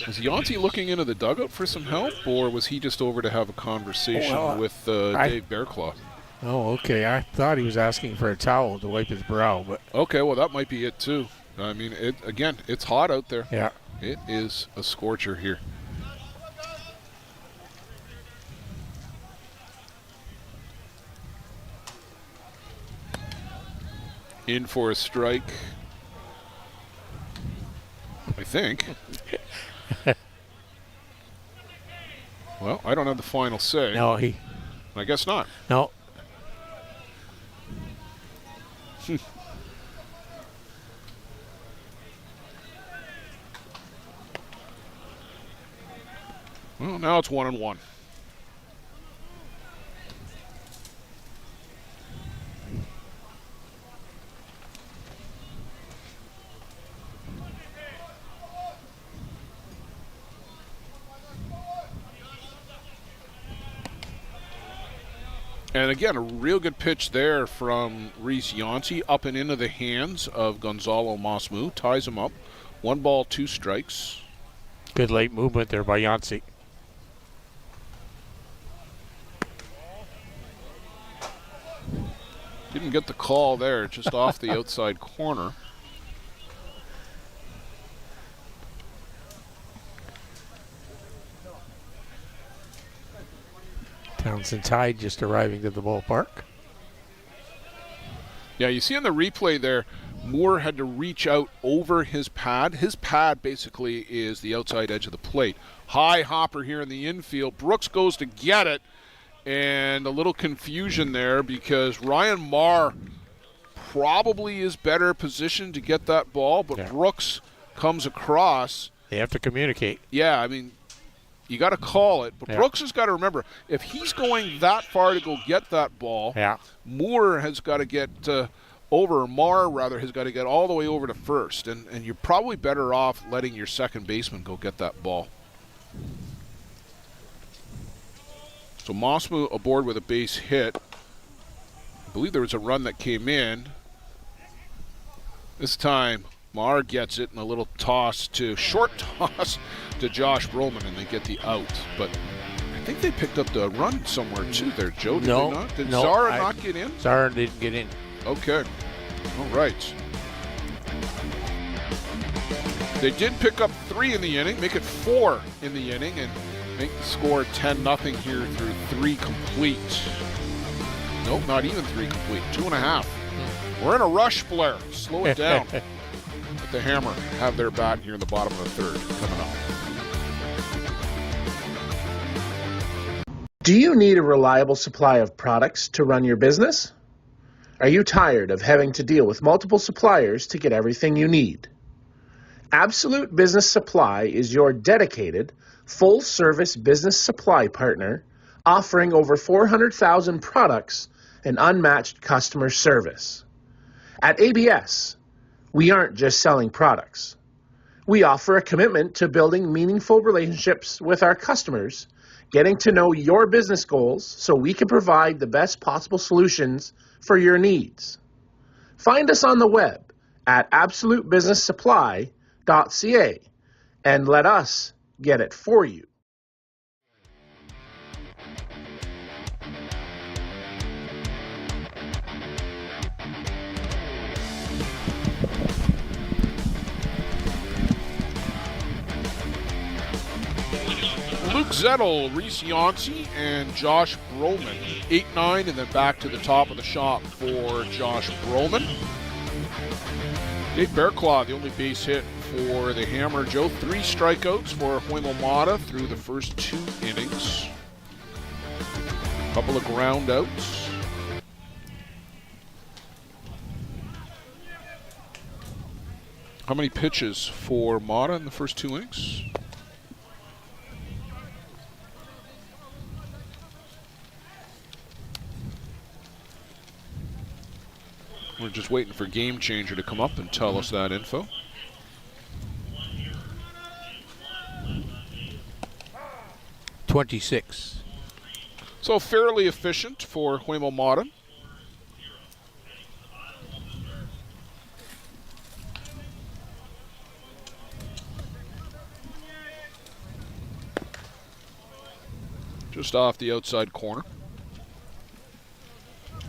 Was Yancey looking into the dugout for some help, or was he just over to have a conversation with Dave Bearclaw? Oh, okay. I thought he was asking for a towel to wipe his brow, but okay, well that might be it too. I mean, it's hot out there. Yeah, it is a scorcher here. In for a strike, I think. Well, I don't have the final say. No, I guess not. No. Well, now it's 1-1. And again, a real good pitch there from Reese Yancey up and into the hands of Gonzalo Masmu. Ties him up. 1 ball, 2 strikes. Good late movement there by Yancey. Didn't get the call there, just off the outside corner. Townsend Tide just arriving to the ballpark. Yeah, you see in the replay there, Moore had to reach out over his pad. His pad basically is the outside edge of the plate. High hopper here in the infield. Brooks goes to get it, And a little confusion there because Ryan Marr probably is better positioned to get that ball, but Brooks comes across. They have to communicate. Yeah, I mean, you got to call it. But Brooks has got to remember, if he's going that far to go get that ball, Moore has got to get Marr has got to get all the way over to first. And you're probably better off letting your second baseman go get that ball. So Mossmu aboard with a base hit. I believe there was a run that came in. This time, Marr gets it in a little short toss to Josh Broman, and they get the out. But I think they picked up the run somewhere too there, Joe. Did they not? Did Zara not get in? Zara didn't get in. Okay. All right. They did pick up 3 in the inning, make it 4 in the inning, and make the score 10-0 here through 3 complete. Nope, not even 3 complete. 2.5. We're in a rush, Blair. Slow it down. Let the Hammer have their bat here in the bottom of the 3rd coming up. Do you need a reliable supply of products to run your business? Are you tired of having to deal with multiple suppliers to get everything you need? Absolute Business Supply is your dedicated, full-service business supply partner offering over 400,000 products and unmatched customer service. At ABS, we aren't just selling products. We offer a commitment to building meaningful relationships with our customers, getting to know your business goals so we can provide the best possible solutions for your needs. Find us on the web at absolutebusinesssupply.ca and let us get it for you. Luke Zettel, Reese Yancey, and Josh Broman. 8-9, and then back to the top of the shop for Josh Broman. Dave Bearclaw, the only base hit for the Hammer. Joe, 3 strikeouts for Huimamata through the first 2 innings. A couple of ground outs. How many pitches for Mata in the first 2 innings? We're just waiting for Game Changer to come up and tell us that info. $26. So fairly efficient for Huimamata. Just off the outside corner.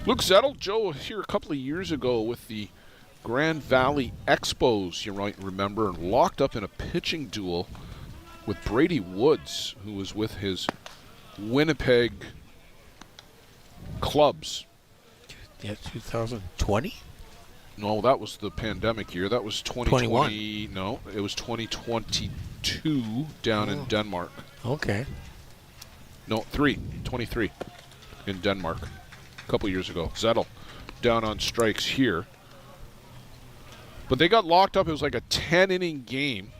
Luke Zettel, Joe, here a couple of years ago with the Grand Valley Expos, you might remember, and locked up in a pitching duel with Brady Woods, who was with his Winnipeg clubs. Yeah, 2020? No, that was the pandemic year. That was 2020. No, it was 2022 down in Denmark. Okay. No, 23 in Denmark. A couple years ago. Zettel down on strikes here. But they got locked up. It was like a 10-inning game.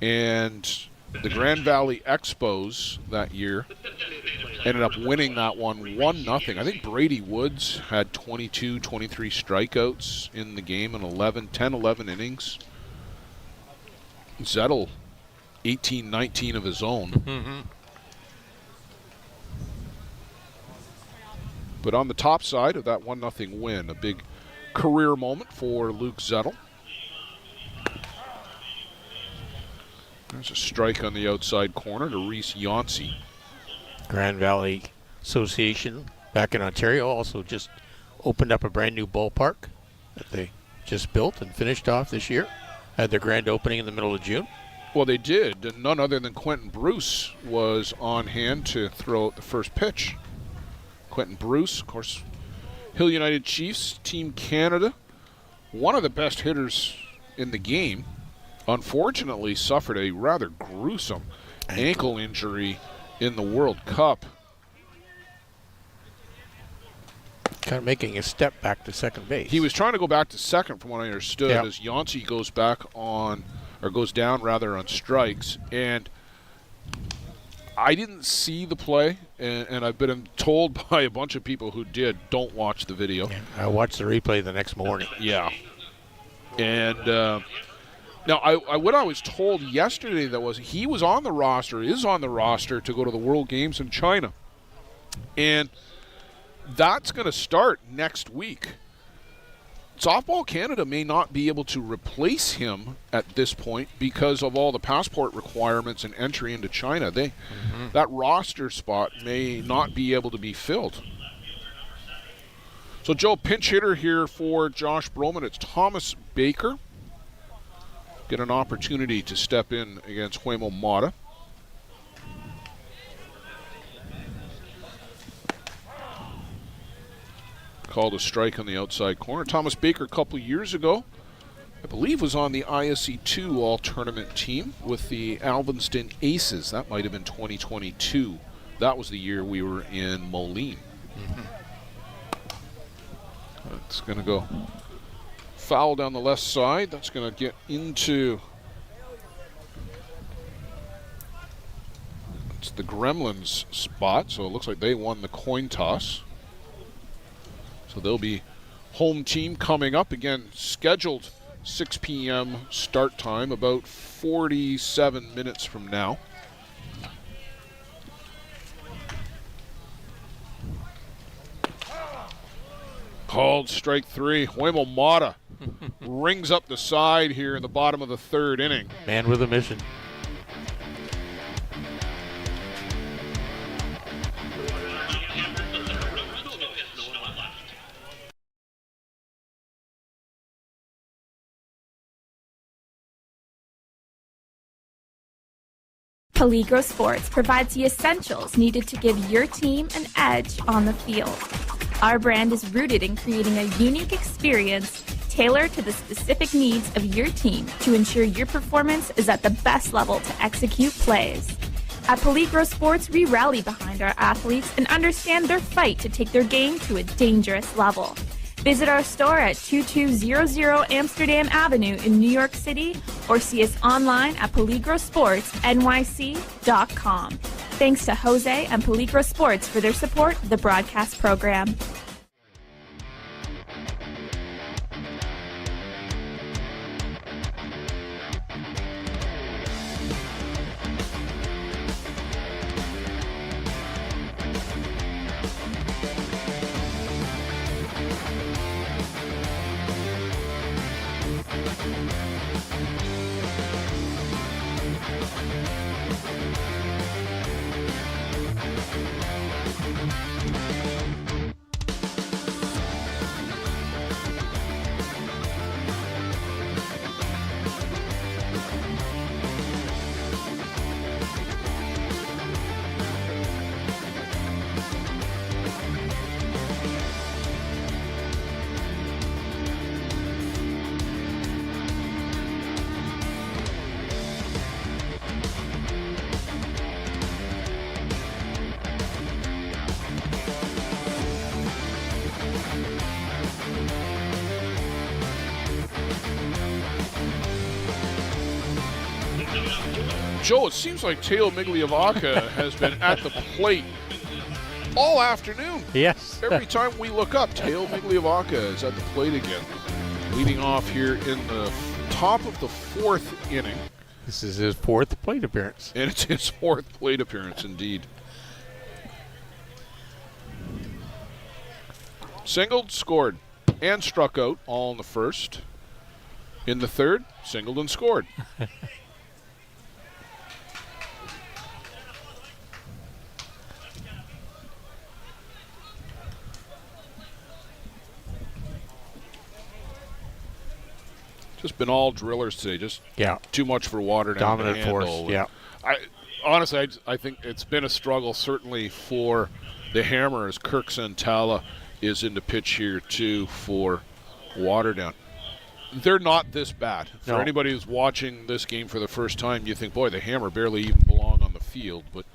And the Grand Valley Expos that year ended up winning that one 1-0. I think Brady Woods had 22, 23 strikeouts in the game in 11 innings. Zettel, 18, 19 of his own. Mm-hmm. But on the top side of that 1-0 win, a big career moment for Luke Zettel. There's a strike on the outside corner to Reese Yancey. Grand Valley Association back in Ontario also just opened up a brand new ballpark that they just built and finished off this year. Had their grand opening in the middle of June. Well, they did, and none other than Quentin Bruce was on hand to throw out the first pitch. Quentin Bruce, of course, Hill United Chiefs, Team Canada, one of the best hitters in the game, unfortunately suffered a rather gruesome ankle injury in the World Cup. Kind of making a step back to second base. He was trying to go back to second, from what I understood, as Yancey goes down on strikes. And I didn't see the play, and I've been told by a bunch of people who did, don't watch the video. Yeah, I watched the replay the next morning. Yeah. And now, what I was told yesterday that was he was on the roster, is on the roster to go to the World Games in China. And that's going to start next week. Softball Canada may not be able to replace him at this point because of all the passport requirements and entry into China. That roster spot may not be able to be filled. So, Joe, pinch hitter here for Josh Broman. It's Thomas Baker. Get an opportunity to step in against Huemo Mata. Called a strike on the outside corner. Thomas Baker, a couple years ago, I believe, was on the ISC 2 all-tournament team with the Alvinston Aces. That might have been 2022. That was the year we were in Moline. It's going to go foul down the left side. That's going to get into the Gremlins spot. So it looks like they won the coin toss. So they'll be home team coming up. Again, scheduled 6 p.m. start time, about 47 minutes from now. Called strike 3. Huemo Mata rings up the side here in the bottom of the third inning. Man with a mission. Peligro Sports provides the essentials needed to give your team an edge on the field. Our brand is rooted in creating a unique experience tailored to the specific needs of your team to ensure your performance is at the best level to execute plays. At Peligro Sports, we rally behind our athletes and understand their fight to take their game to a dangerous level. Visit our store at 2200 Amsterdam Avenue in New York City or see us online at peligrosportsnyc.com. Thanks to Jose and Peligro Sports for their support of the broadcast program. Joe, it seems like Teo Migliavaca has been at the plate all afternoon. Yes. Every time we look up, Teo Migliavaca is at the plate again. Leading off here in the top of the fourth inning. This is his fourth plate appearance. And it's his fourth plate appearance, indeed. Singled, scored, and struck out, all in the first. In the third, singled and scored. Just been all drillers today. Just too much for Waterdown. Dominant force. Yeah. Honestly, I think it's been a struggle certainly for the Hammer as Kirk Santala is in the pitch here too for Waterdown. They're not this bad. For anybody who's watching this game for the first time, you think, boy, the Hammer barely even belong on the field. But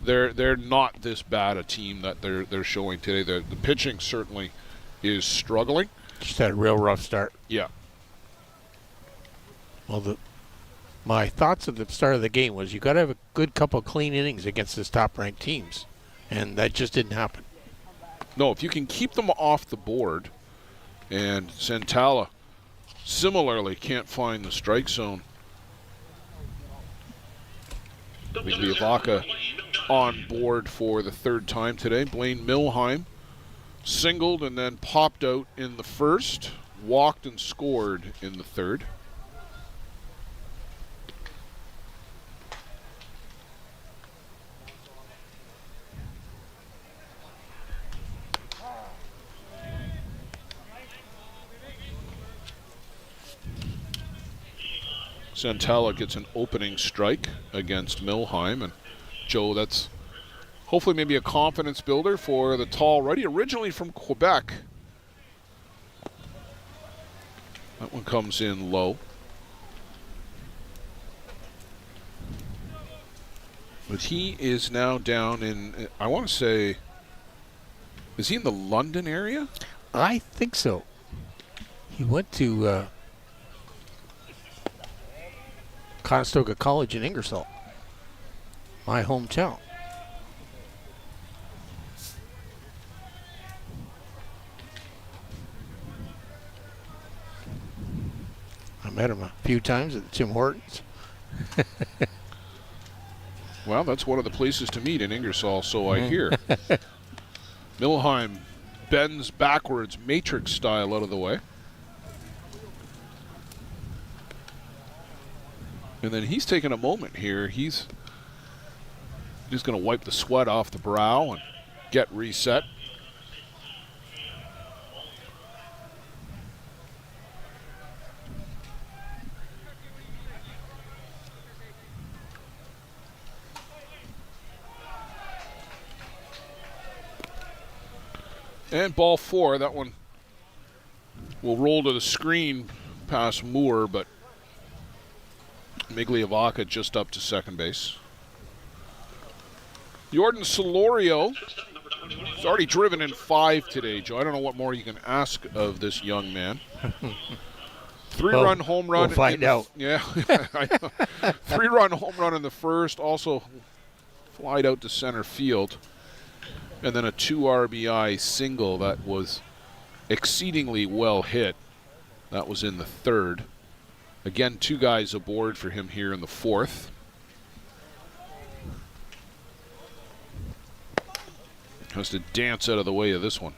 they're not this bad a team that they're showing today. The pitching certainly is struggling. Just had a real rough start. Yeah. Well, my thoughts at the start of the game was you got to have a good couple clean innings against this top-ranked teams, and that just didn't happen. No, if you can keep them off the board, and Santala similarly can't find the strike zone. Migliavaca on board for the third time today. Blaine Milheim singled and then popped out in the first, walked and scored in the third. Santala gets an opening strike against Milheim, and Joe, that's hopefully maybe a confidence builder for the tall righty, originally from Quebec. That one comes in low. But he is now down in, I want to say, is he in the London area? I think so. He went to Conestoga College in Ingersoll, my hometown. I met him a few times at Tim Hortons. Well, that's one of the places to meet in Ingersoll, so I hear. Milheim bends backwards, matrix style, out of the way. And then he's taking a moment here. He's just going to wipe the sweat off the brow and get reset. And ball four, that one will roll to the screen past Moore, but Migliavaca just up to second base. Jordan Solorio has already driven in 5 today, Joe. I don't know what more you can ask of this young man. 3-run home run. We'll find out. Yeah. 3-run home run in the first, also flied out to center field. And then a 2 RBI single that was exceedingly well hit. That was in the third. Again, 2 guys aboard for him here in the fourth. Has to dance out of the way of this one.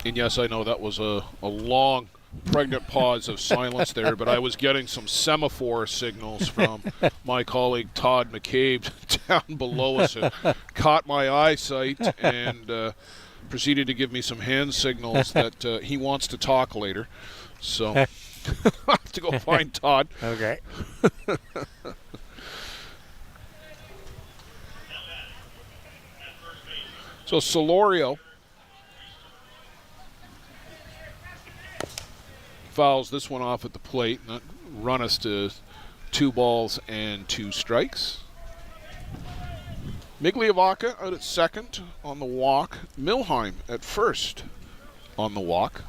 And yes, I know that was a long, pregnant pause of silence there, but I was getting some semaphore signals from my colleague Todd McCabe down below us. It caught my eyesight and proceeded to give me some hand signals that he wants to talk later. So I have to go find Todd. Okay. So Solorio fouls this one off at the plate, and that run us to 2 balls and 2 strikes. Migliavaca out at second on the walk. Milheim at first on the walk.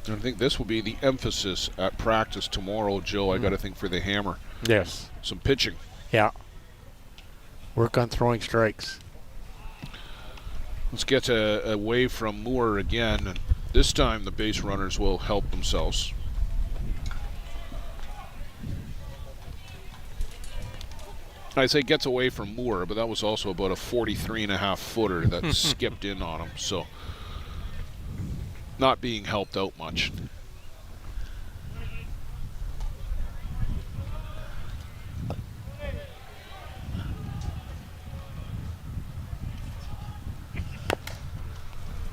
And I think this will be the emphasis at practice tomorrow, Joe. I got to think for the Hammer. Yes. Some pitching. Yeah. Work on throwing strikes. Let's get away from Moore again. And this time the base runners will help themselves. I say gets away from Moore, but that was also about a 43.5 footer that skipped in on him. So not being helped out much.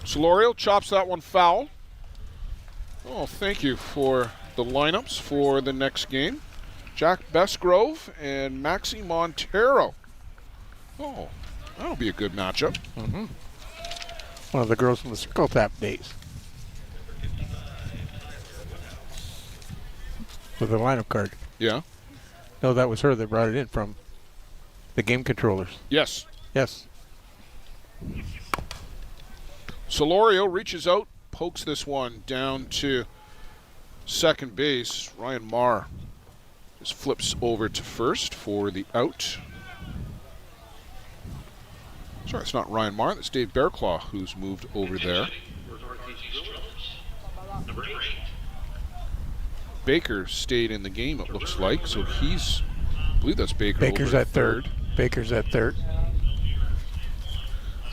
Solorio chops that one foul. Oh, thank you for the lineups for the next game. Jack Besgrove and Maxi Montero. Oh, that'll be a good matchup. Mm-hmm. One of the girls from the Circle Tap days. With a lineup card. Yeah. No, that was her that brought it in from the game controllers. Yes. Yes. Solorio reaches out, pokes this one down to second base. Ryan Marr just flips over to first for the out. Sorry, it's not Ryan Marr, that's Dave Bearclaw who's moved over there. Baker stayed in the game, it looks like, so he's, I believe that's Baker. Baker's at third. Baker's at third.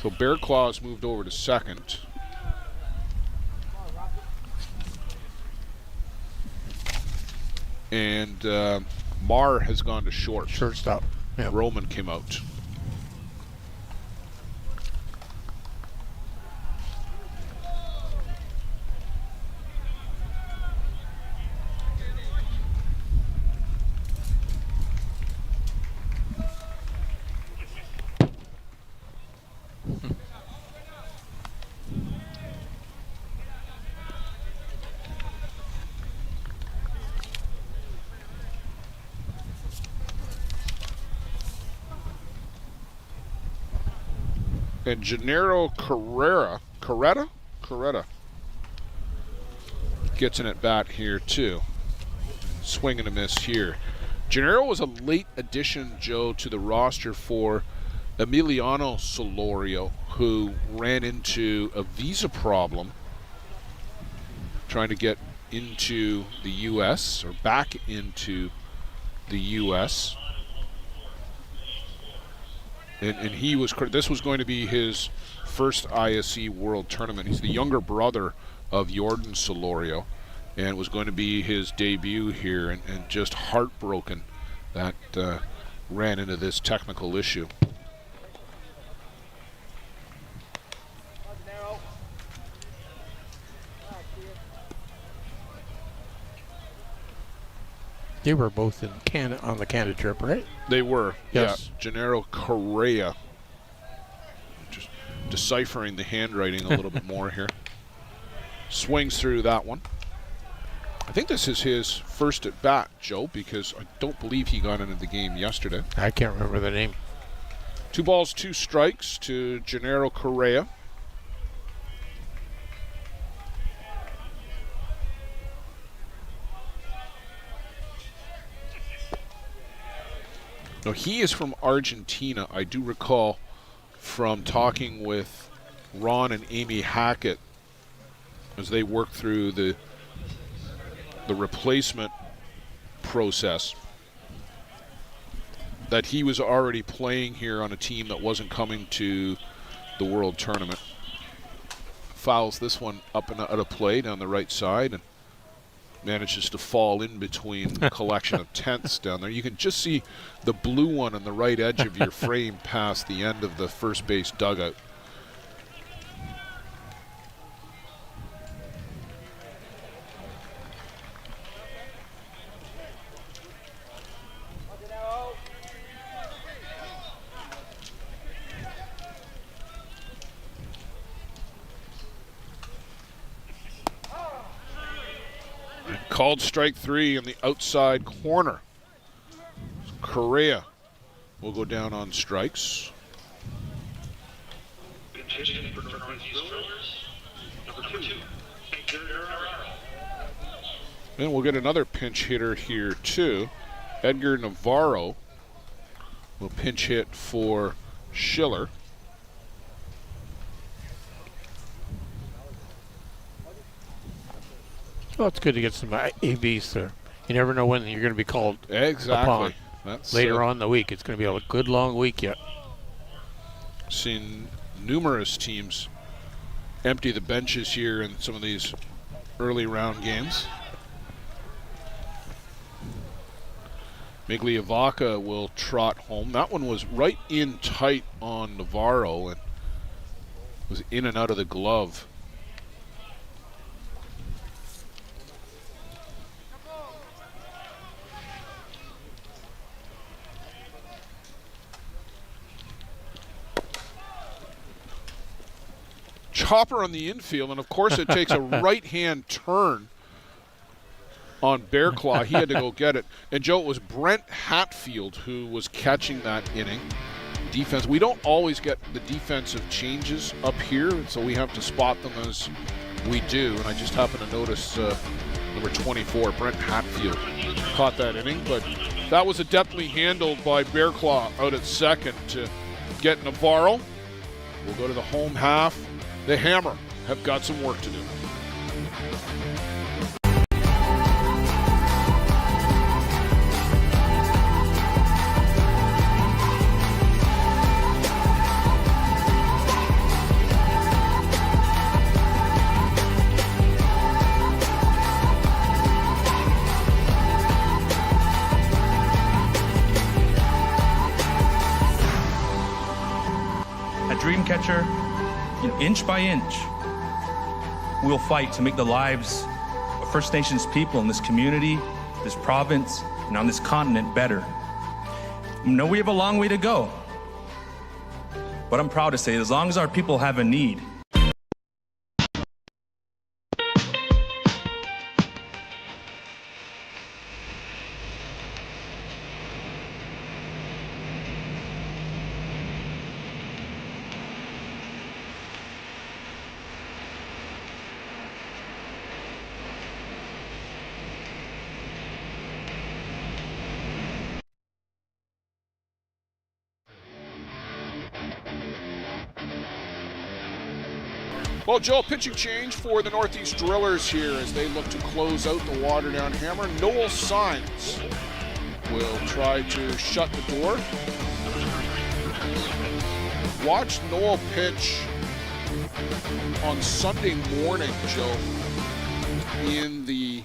So Bearclaw's moved over to second. And Marr has gone to short. Shortstop. Yep. Roman came out. And Gennaro Carreta gets an at-bat here, too. Swing and a miss here. Gennaro was a late addition, Joe, to the roster for Emiliano Solorio, who ran into a visa problem trying to get into the U.S. or back into the U.S., And he was. This was going to be his first ISC World Tournament. He's the younger brother of Jordan Solorio, and it was going to be his debut here. And just heartbroken that ran into this technical issue. They were both in Canada on the Canada trip, right? They were. Yes. Yeah. Gennaro Correa. Just deciphering the handwriting a little bit more here. Swings through that one. I think this is his first at bat, Joe, because I don't believe he got into the game yesterday. I can't remember the name. 2 balls, 2 strikes to Gennaro Correa. Now, he is from Argentina. I do recall from talking with Ron and Amy Hackett as they worked through the replacement process that he was already playing here on a team that wasn't coming to the World Tournament. Fouls this one up and out of play down the right side and manages to fall in between the collection of tents down there. You can just see the blue one on the right edge of your frame past the end of the first base dugout. Called strike 3 in the outside corner. Correa will go down on strikes. And we'll get another pinch hitter here too. Edgar Navarro will pinch hit for Schiller. Well, it's good to get some ABs there. You never know when you're going to be called Exactly. upon. That's later on in the week. It's going to be a good long week yet. Seen numerous teams empty the benches here in some of these early round games. Migliavaca will trot home. That one was right in tight on Navarro and was in and out of the glove. Chopper on the infield, and of course it takes a right-hand turn on Bearclaw. He had to go get it. And Joe, it was Brent Hatfield who was catching that inning. Defense, we don't always get the defensive changes up here, so we have to spot them as we do. And I just happened to notice number 24, Brent Hatfield, caught that inning. But that was adeptly handled by Bearclaw out at second to get Navarro. We'll go to the home half. The Hammer have got some work to do. A dream catcher, inch by inch, we'll fight to make the lives of First Nations people in this community, this province, and on this continent better. I know we have a long way to go, but I'm proud to say as long as our people have a need, Well, Joe, pitching change for the Northeast Drillers here as they look to close out the Waterdown Hammer. Noel Sines will try to shut the door. Watched Noel pitch on Sunday morning, Joe, in the,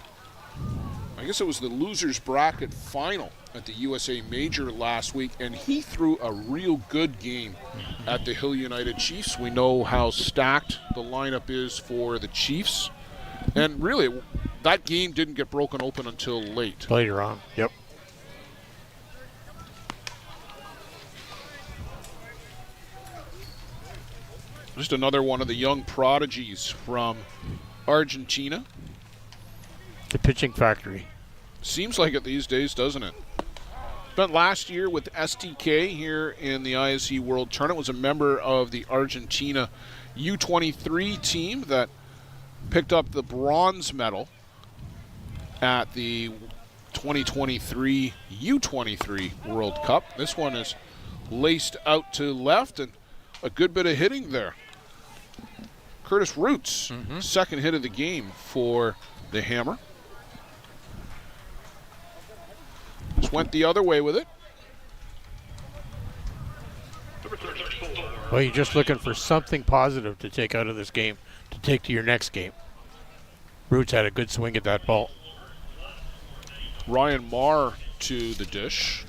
I guess it was the losers bracket final at the USA Major last week, and he threw a real good game at the Hill United Chiefs. We know how stacked the lineup is for the Chiefs, and really that game didn't get broken open until late. Later on, yep. Just another one of the young prodigies from Argentina. The pitching factory. Seems like it these days, doesn't it? Spent last year with STK here in the ISC World Tournament. Was a member of the Argentina U23 team that picked up the bronze medal at the 2023 U23 World Cup. This one is laced out to left and a good bit of hitting there. Curtis Roots, second hit of the game for the Hammer. Just went the other way with it. Well, you're just looking for something positive to take out of this game, to take to your next game. Roots had a good swing at that ball. Ryan Marr to the dish.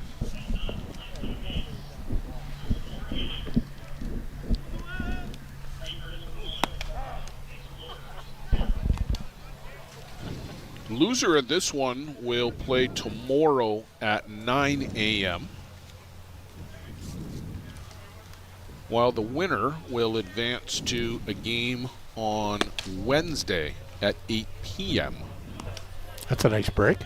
Loser of this one will play tomorrow at 9 a.m. while the winner will advance to a game on Wednesday at 8 p.m. That's a nice break.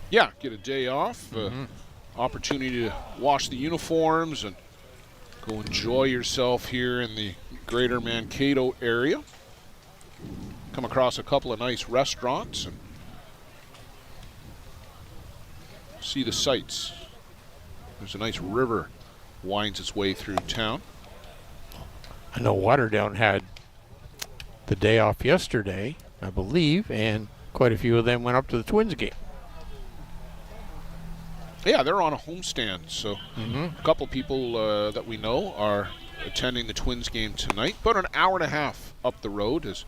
Yeah, get a day off. Opportunity to wash the uniforms and go enjoy yourself here in the greater Mankato area. Come across a couple of nice restaurants and see the sights. There's a nice river winds its way through town. I know Waterdown had the day off yesterday, I believe, and quite a few of them went up to the Twins game. Yeah, they're on a homestand, so a couple people that we know are attending the Twins game tonight. About an hour and a half up the road as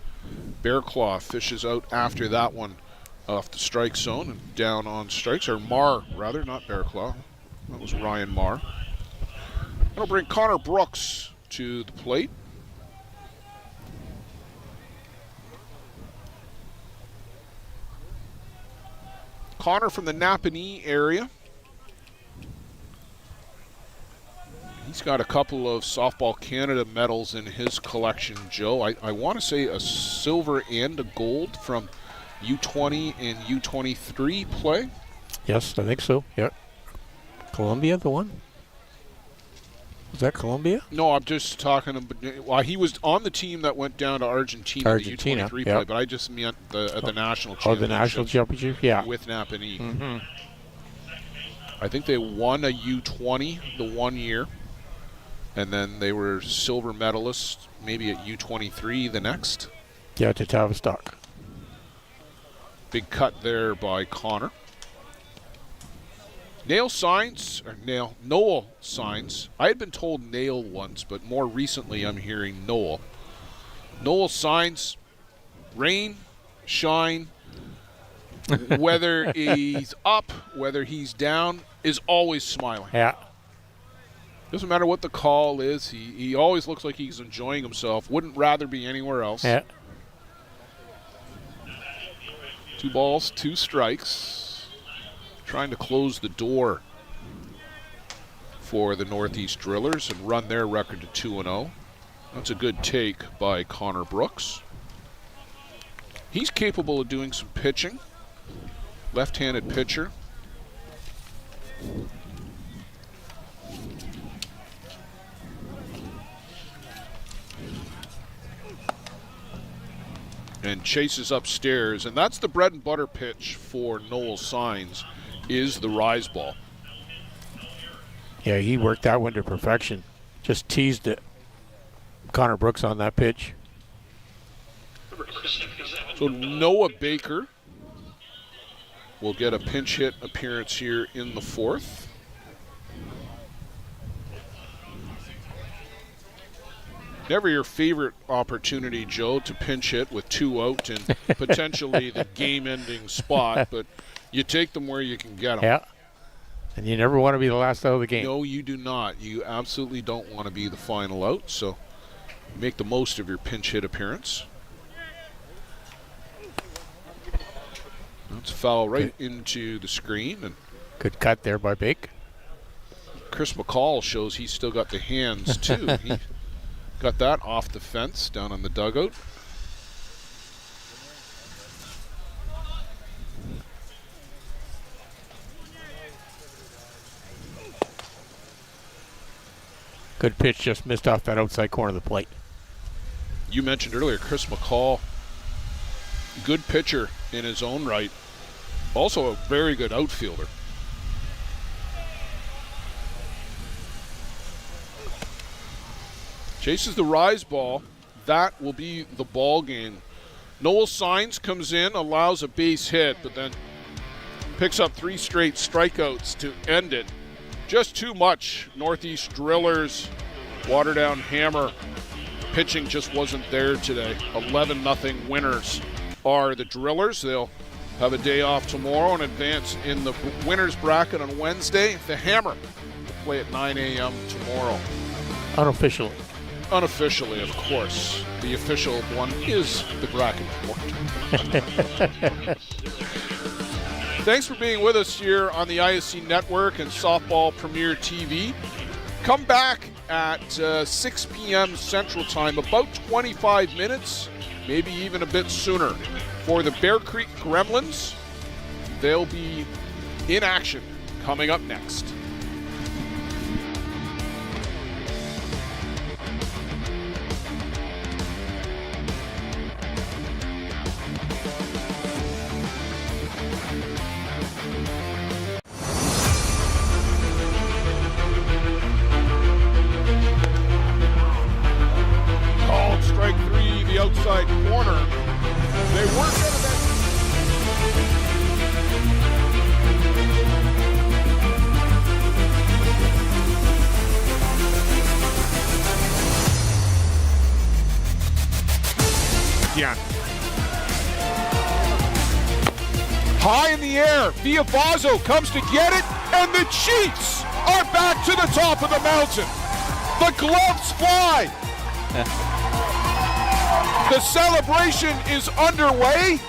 Bearclaw fishes out after that one off the strike zone and down on strikes, or Marr, rather, not Bearclaw. That was Ryan Marr. That'll bring Connor Brooks to the plate. Connor from the Napanee area. He's got a couple of Softball Canada medals in his collection, Joe. I want to say a silver and a gold from U20 and U23 play. Yes, I think so. Yep. Columbia, the one? Was that Columbia? No, I'm just talking about, well, he was on the team that went down to Argentina, the U23 play, but I just meant the national championship. Oh, the national championship, yeah. With Napanee. I think they won a U20 the 1 year, and then they were silver medalists maybe at U23 the next. Yeah, to Tavistock. Big cut there by Connor. Noel Signs. I had been told Nail once, but more recently I'm hearing Noel. Noel Signs, rain, shine, whether he's up, whether he's down, is always smiling. Yeah. Doesn't matter what the call is, he always looks like he's enjoying himself. Wouldn't rather be anywhere else. Yeah. 2 balls, 2 strikes. Trying to close the door for the NorthEast Drillers and run their record to 2-0. That's a good take by Connor Brooks. He's capable of doing some pitching. Left-handed pitcher. And chases upstairs, and that's the bread and butter pitch for Noel Signs, is the rise ball. Yeah, he worked that one to perfection. Just teased it. Connor Brooks on that pitch. So Noah Baker will get a pinch hit appearance here in the 4th. Never your favorite opportunity, Joe, to pinch hit with 2 out and potentially the game-ending spot, but you take them where you can get them. Yeah, and you never want to be the last out of the game. No, you do not. You absolutely don't want to be the final out, so make the most of your pinch hit appearance. That's a foul right into the screen. And good cut there by Bake. Chris McCall shows he's still got the hands, too. He got that off the fence down on the dugout. Good pitch, just missed off that outside corner of the plate. You mentioned earlier Chris McCall, good pitcher in his own right. Also a very good outfielder. Chases the rise ball. That will be the ball game. Noel Signs comes in, allows a base hit, but then picks up 3 straight strikeouts to end it. Just too much. NorthEast Drillers, Waterdown Hammer. Pitching just wasn't there today. 11-0 winners are the Drillers. They'll have a day off tomorrow and advance in the winners bracket on Wednesday. The Hammer will play at 9 a.m. tomorrow. Unofficially. Unofficially, of course. The official one is the bracket report. Thanks for being with us here on the ISC Network and Softball Premier TV. Come back at 6 p.m. Central Time, about 25 minutes, maybe even a bit sooner, for the Bear Creek Gremlins. They'll be in action coming up next. work out of that. Yeah. High in the air, Villavazo comes to get it, and the Chiefs are back to the top of the mountain. The gloves fly. The celebration is underway.